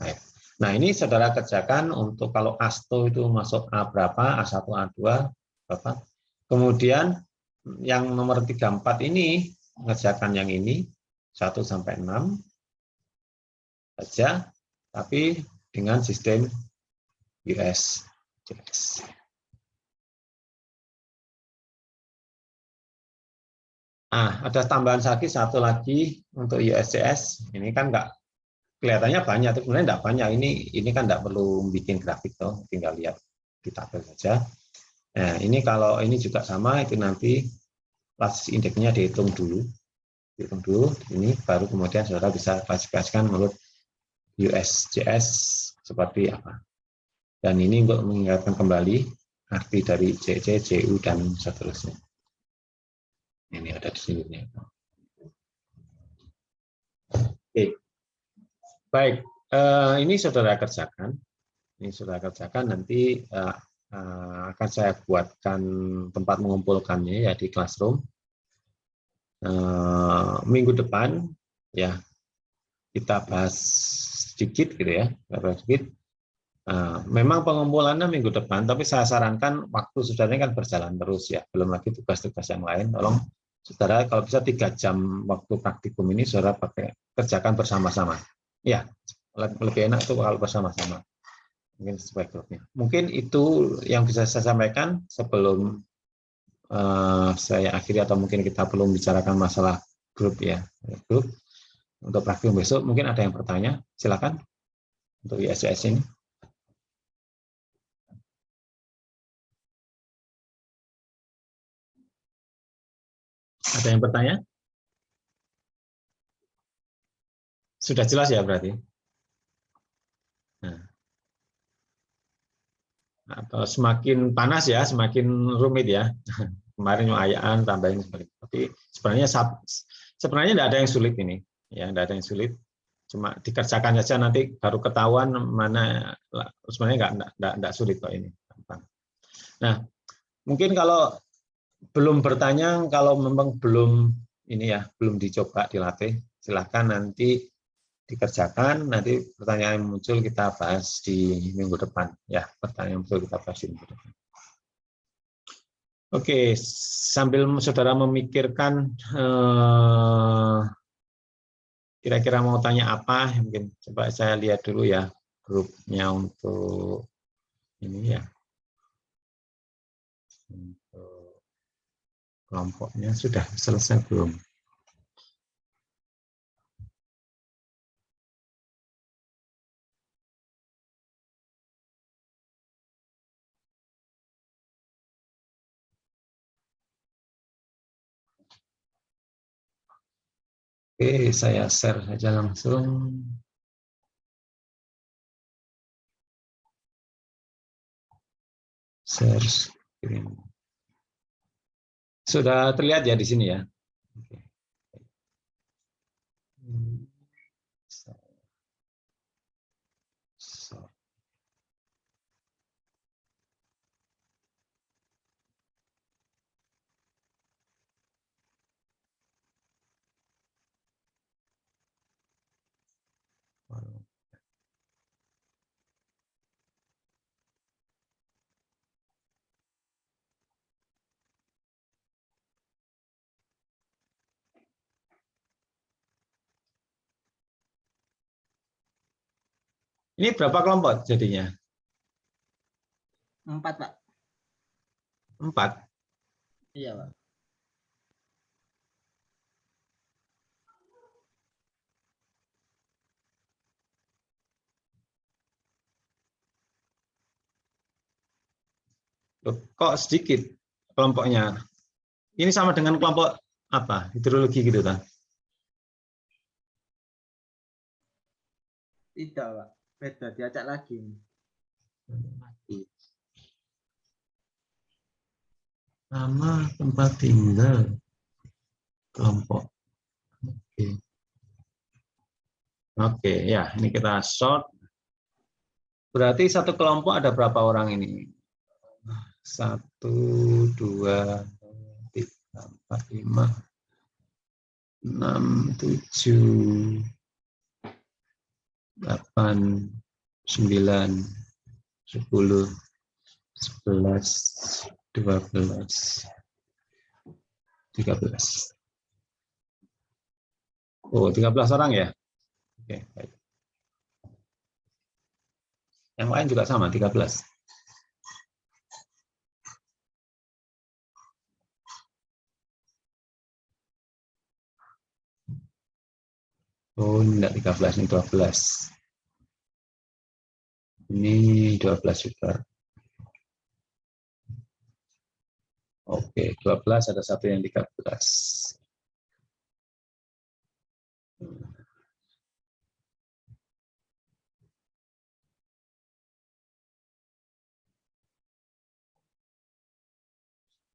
air. Nah, ini saudara kerjakan untuk kalau ASTO itu masuk A berapa, A1, A2 berapa. Kemudian yang nomor 34 ini mengerjakan yang ini 1 sampai 6 saja, tapi dengan sistem USJS. Nah, ada tambahan satu lagi untuk USJS. Ini kan nggak kelihatannya banyak, tapi sebenarnya nggak banyak. Ini kan nggak perlu bikin grafik toh, tinggal lihat di tabel saja. Nah, ini kalau ini juga sama, itu nanti plastis indeksnya dihitung dulu. Ini baru kemudian saudara bisa klasifikasikan menurut USJS seperti apa. Dan ini untuk mengingatkan kembali arti dari CC, CU, dan seterusnya. Ini ada di sini. Oke. Baik, ini saudara kerjakan. Nanti akan saya buatkan tempat mengumpulkannya ya di Classroom. Minggu depan ya kita bahas sedikit gitu ya, memang pengumpulannya minggu depan, tapi saya sarankan waktu saudaranya kan berjalan terus ya, belum lagi tugas-tugas yang lain. Tolong saudara kalau bisa 3 jam waktu praktikum ini saudara kerjakan bersama-sama. Ya, lebih enak tuh kalau bersama-sama. Mungkin sesuai grupnya. Mungkin itu yang bisa saya sampaikan sebelum saya akhiri, atau mungkin kita belum bicarakan masalah grup ya. Grup untuk praktikum besok mungkin ada yang bertanya, silakan untuk ISJS ini. Ada yang bertanya? Sudah jelas ya berarti? Nah. atau semakin panas ya, semakin rumit ya. Kemarin ayaan tambahin seperti itu. Tapi sebenarnya tidak ada yang sulit ini, ya, tidak ada yang sulit. Cuma dikerjakan saja, nanti baru ketahuan mana sebenarnya nggak sulit kok ini. Nah, mungkin kalau belum bertanya, kalau memang belum ini ya, belum dicoba dilatih, silahkan nanti dikerjakan, nanti pertanyaan yang muncul kita bahas di minggu depan ya, pertanyaan yang muncul kita bahas di minggu depan. Oke, sambil saudara memikirkan kira-kira mau tanya apa, mungkin coba saya lihat dulu ya grupnya untuk ini ya, untuk kelompoknya sudah selesai belum? Oke, saya share saja langsung. Share screen. Sudah terlihat ya di sini ya? Oke. Ini berapa kelompok jadinya? 4, Pak. 4? Iya, Pak. Loh, kok sedikit kelompoknya? Ini sama dengan kelompok apa? Hidrologi gitu kan? Tidak, Pak. Beda, diacak lagi. Nama tempat tinggal kelompok. Oke. Oke, ya, ini kita short. Berarti satu kelompok ada berapa orang ini? 1, 2, 3, 4, 5, 6, 7, 8, 9, 10, 11, 12, 13. Oh, 13 orang ya? Oke, baik. Yang lain juga sama, 13. Oh, ini enggak 13, ini 12. Ini 12 juga. Oke, 12 ada satu yang 13.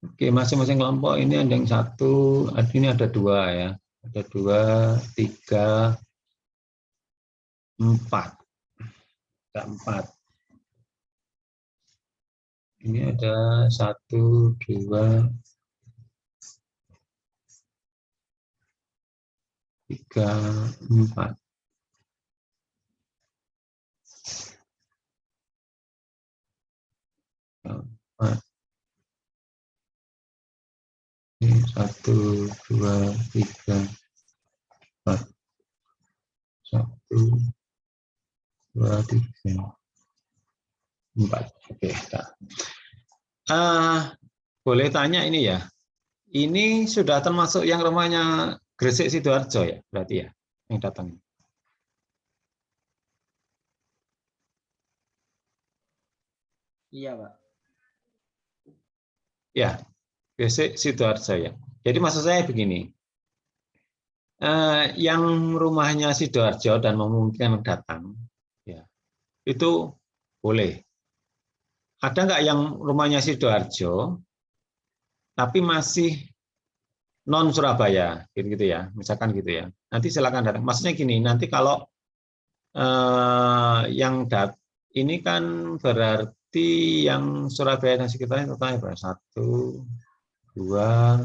Oke, masing-masing kelompok ini ada yang 1, ini ada 2 ya. Ada 2, 3, 4. Ada 4. Ini ada 1, 2, 3, 4. Ini 1, 2, 3, 4. 1, 2, 3, 4. Oke, boleh tanya ini ya. Ini sudah termasuk yang rumahnya Gresik Sidoarjo ya, berarti ya, yang datang. Iya, Pak. Ya, Gresik Sidoarjo ya. Jadi maksud saya begini, yang rumahnya Sidoarjo dan memungkinkan datang, ya, itu boleh. ada nggak yang rumahnya Sidoarjo, tapi masih non Surabaya, gitu ya, misalkan gitu ya. Nanti silakan datang. Maksudnya gini, nanti kalau yang ini kan berarti yang Surabaya dan sekitarnya totalnya berapa? 1, 2,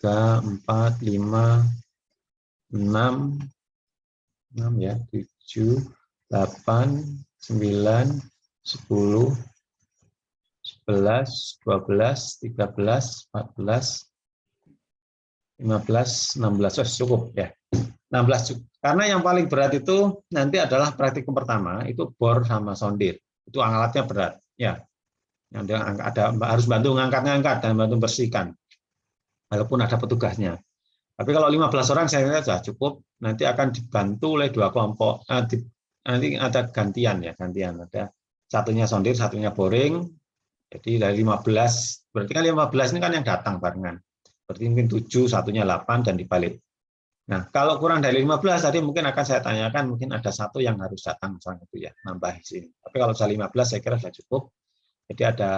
3, 4, 5, 6 ya, 7, 8, 9, 10, 11, 12, 13, 14, 15, 16, cukup ya. 16 cukup. Karena yang paling berat itu nanti adalah praktikum pertama, itu bor sama sondir. Itu alatnya berat ya. Ada harus bantu ngangkat dan bantu bersihkan. Walaupun ada petugasnya. Tapi kalau 15 orang saya kira sudah cukup. Nanti akan dibantu oleh 2 kelompok. Nanti ada gantian ya, gantian. Ada satunya sondir, satunya boring. Jadi dari 15, berarti kan 15 ini kan yang datang barengan. Berarti mungkin 7, satunya 8 dan dibalik. Nah, kalau kurang dari 15 tadi mungkin akan saya tanyakan, mungkin ada 1 yang harus datang misalnya itu ya, nambah di sini. Tapi kalau sudah 15 saya kira sudah cukup. Jadi ada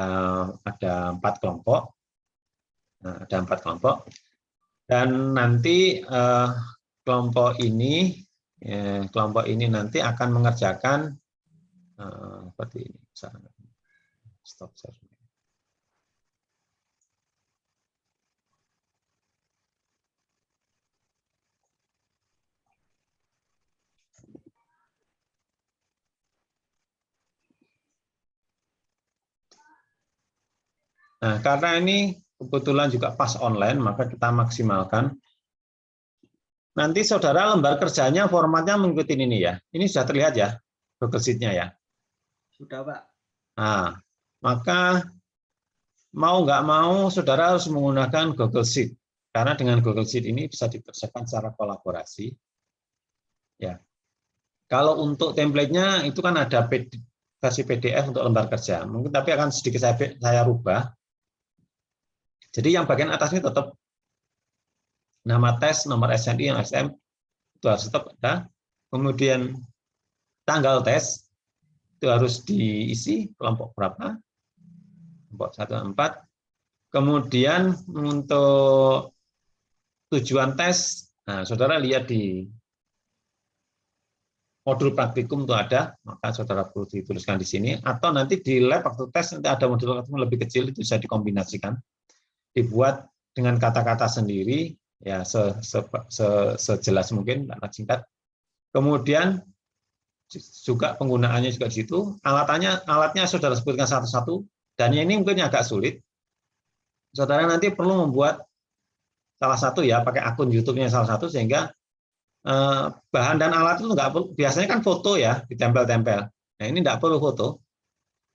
4 kelompok. Nah, ada 4 kelompok. Dan nanti kelompok ini nanti akan mengerjakan seperti ini. Stop share. Nah, karena ini kebetulan juga pas online, maka kita maksimalkan. Nanti saudara lembar kerjanya formatnya mengikuti ini ya. Ini sudah terlihat ya, Google Sheet-nya ya. Sudah, Pak. Nah, maka mau nggak mau saudara harus menggunakan Google Sheet. Karena dengan Google Sheet ini bisa dikerjakan secara kolaborasi. Ya. Kalau untuk template-nya itu kan ada versi PDF untuk lembar kerja. Mungkin tapi akan sedikit saya rubah. Jadi yang bagian atas ini tetap nama tes, nomor SNI, yang SM itu harus tetap ada. Kemudian tanggal tes itu harus diisi kelompok berapa? Kelompok 1, 4. Kemudian untuk tujuan tes, nah saudara lihat di modul praktikum itu ada, maka saudara perlu dituliskan di sini. Atau nanti di lab waktu tes nanti ada modul praktikum lebih kecil, itu bisa dikombinasikan. Dibuat dengan kata-kata sendiri, ya sejelas mungkin, singkat. Kemudian juga penggunaannya juga di situ. Alatnya saudara sebutkan satu-satu, dan ini mungkin agak sulit. Saudara nanti perlu membuat salah satu ya, pakai akun YouTube-nya salah satu, sehingga bahan dan alat itu nggak perlu, biasanya kan foto ya, ditempel-tempel. Nah ini nggak perlu foto.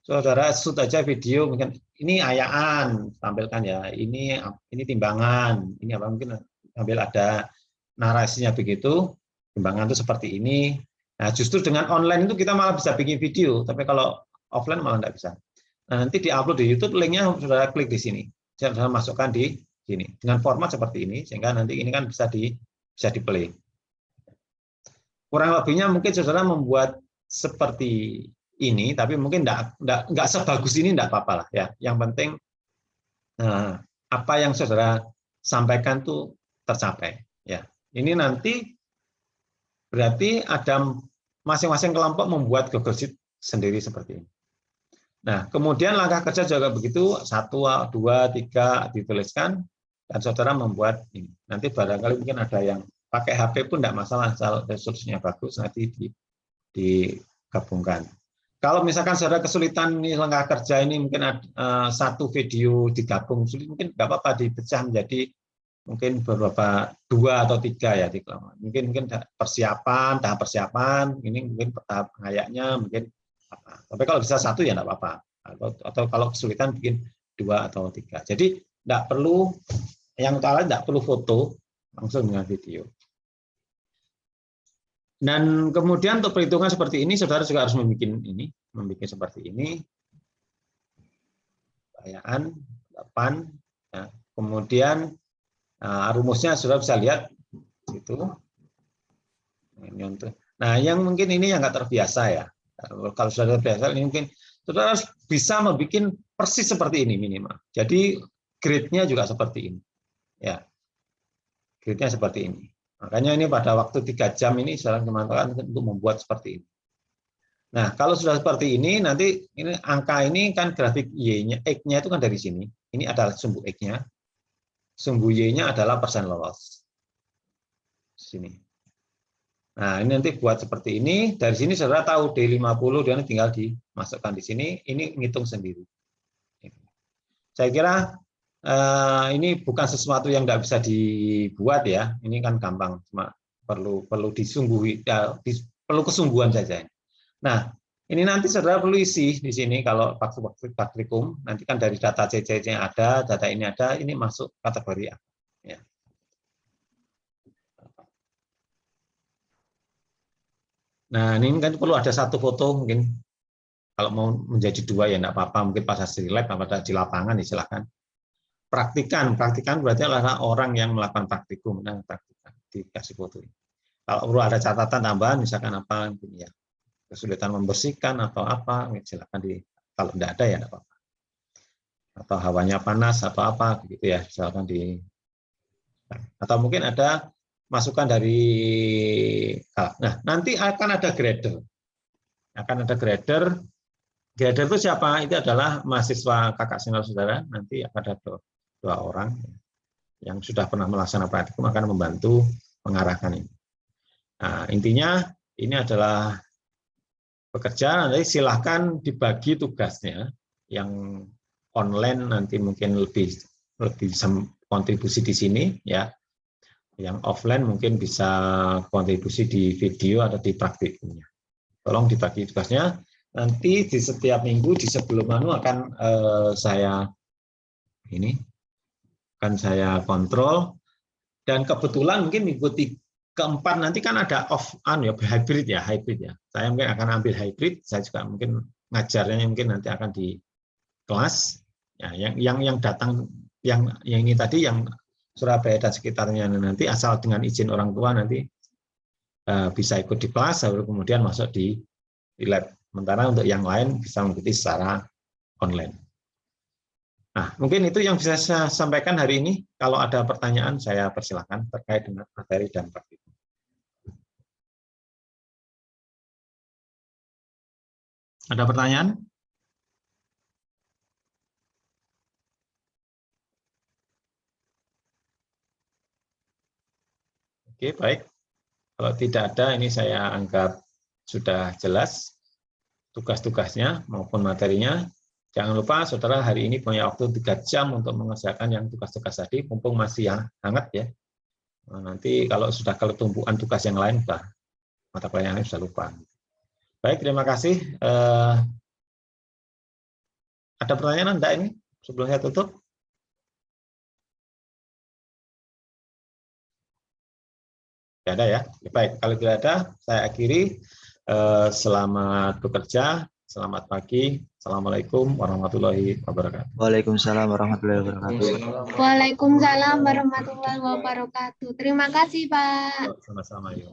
Saudara shoot aja video, mungkin ini ayaan, tampilkan ya, ini timbangan, ini apa, mungkin ambil ada narasinya begitu, timbangan itu seperti ini. Nah justru dengan online itu kita malah bisa bikin video, tapi kalau offline malah nggak bisa. Nah, nanti diupload di YouTube, linknya saudara klik di sini, saudara masukkan di sini dengan format seperti ini, sehingga nanti ini kan bisa di play. Kurang lebihnya mungkin saudara membuat seperti ini, tapi mungkin nggak sebagus ini, nggak apa-apa lah ya. Yang penting apa yang saudara sampaikan tuh tercapai. Ya, ini nanti berarti ada masing-masing kelompok membuat Google Sheet sendiri seperti ini. Nah, kemudian langkah kerja juga begitu, 1, 2, 3 dituliskan, dan saudara membuat ini. Nanti barangkali mungkin ada yang pakai HP pun tidak masalah, asal resolusinya bagus, nanti digabungkan. Kalau misalkan saudara kesulitan nih langkah kerja ini, mungkin ada, satu video digabung sulit, mungkin nggak apa-apa dipecah menjadi mungkin beberapa 2 atau 3 ya. Mungkin tahap persiapan, ini mungkin tahap pengayaknya mungkin apa. Tapi kalau bisa 1 ya nggak apa-apa. Atau kalau kesulitan bikin 2 atau 3. Jadi nggak perlu, yang utama nggak perlu foto, langsung dengan video. Dan kemudian untuk perhitungan seperti ini, saudara juga harus membuat seperti ini. Bayaan 8. Ya. Kemudian rumusnya saudara bisa lihat itu. Nah, yang mungkin ini yang nggak terbiasa ya. Kalau sudah terbiasa, ini mungkin saudara harus bisa membuat persis seperti ini minimal. Jadi grade-nya juga seperti ini. Ya, grade-nya seperti ini. Makanya ini pada waktu 3 jam ini saudara kemampuan untuk membuat seperti ini. Nah, kalau sudah seperti ini, nanti ini angka ini kan grafik Y-nya, X-nya itu kan dari sini. Ini adalah sumbu X-nya. Sumbu Y-nya adalah persen lolos. Sini. Nah, ini nanti buat seperti ini. Dari sini saudara tahu D50, dia tinggal dimasukkan di sini. Ini ngitung sendiri. Saya kira ini bukan sesuatu yang tidak bisa dibuat ya. Ini kan gampang, cuma perlu disungguhi, ya, perlu kesungguhan saja. Nah, ini nanti saudara perlu isi di sini kalau praktikum, nanti kan dari data CC yang ada, data ini ada, ini masuk kategori A. Ya. Nah, ini kan perlu ada satu foto mungkin. Kalau mau menjadi 2 ya enggak apa-apa, mungkin pas hasil lab atau di lapangan ya silakan. Praktikan berarti adalah orang yang melakukan praktikum, nah praktikan dikasih foto ini. Kalau perlu ada catatan tambahan misalkan apa ya. Kesulitan membersihkan atau apa, silakan kalau tidak ada ya tidak apa-apa. Atau hawanya panas atau apa gitu ya, silakan atau mungkin ada masukan dari nah, nanti akan ada grader. Grader itu siapa? Itu adalah mahasiswa kakak senior saudara, nanti akan ada 2 orang yang sudah pernah melaksanakan praktikum akan membantu mengarahkan ini. Nah, intinya ini adalah bekerja, nanti silahkan dibagi tugasnya, yang online nanti mungkin lebih kontribusi di sini ya, yang offline mungkin bisa kontribusi di video atau di praktikumnya. Tolong dibagi tugasnya, nanti di setiap minggu di sebelum akan saya kontrol, dan kebetulan mungkin minggu keempat nanti kan ada hybrid ya. Saya mungkin akan ambil hybrid, saya juga mungkin ngajarnya mungkin nanti akan di kelas. Ya, yang datang yang ini tadi yang Surabaya dan sekitarnya nanti asal dengan izin orang tua nanti bisa ikut di kelas, lalu kemudian masuk di lab. Sementara untuk yang lain bisa mengikuti secara online. Nah, mungkin itu yang bisa saya sampaikan hari ini. Kalau ada pertanyaan, saya persilahkan terkait dengan materi dan praktikum. Ada pertanyaan? Oke, baik. Kalau tidak ada, ini saya anggap sudah jelas tugas-tugasnya maupun materinya. Jangan lupa, saudara, hari ini punya waktu 3 jam untuk mengerjakan yang tugas-tugas tadi, mumpung masih hangat ya. Nanti kalau sudah ketumpuan tugas yang lain, mata pelajarannya sudah lupa. Baik, terima kasih. Ada pertanyaan enggak ini sebelum saya tutup? Tidak ada ya? Baik, kalau tidak ada, saya akhiri. Selamat bekerja, selamat pagi. Assalamualaikum warahmatullahi wabarakatuh. Waalaikumsalam warahmatullahi wabarakatuh. Waalaikumsalam warahmatullahi wabarakatuh. Terima kasih, Pak. Sama-sama, yuk.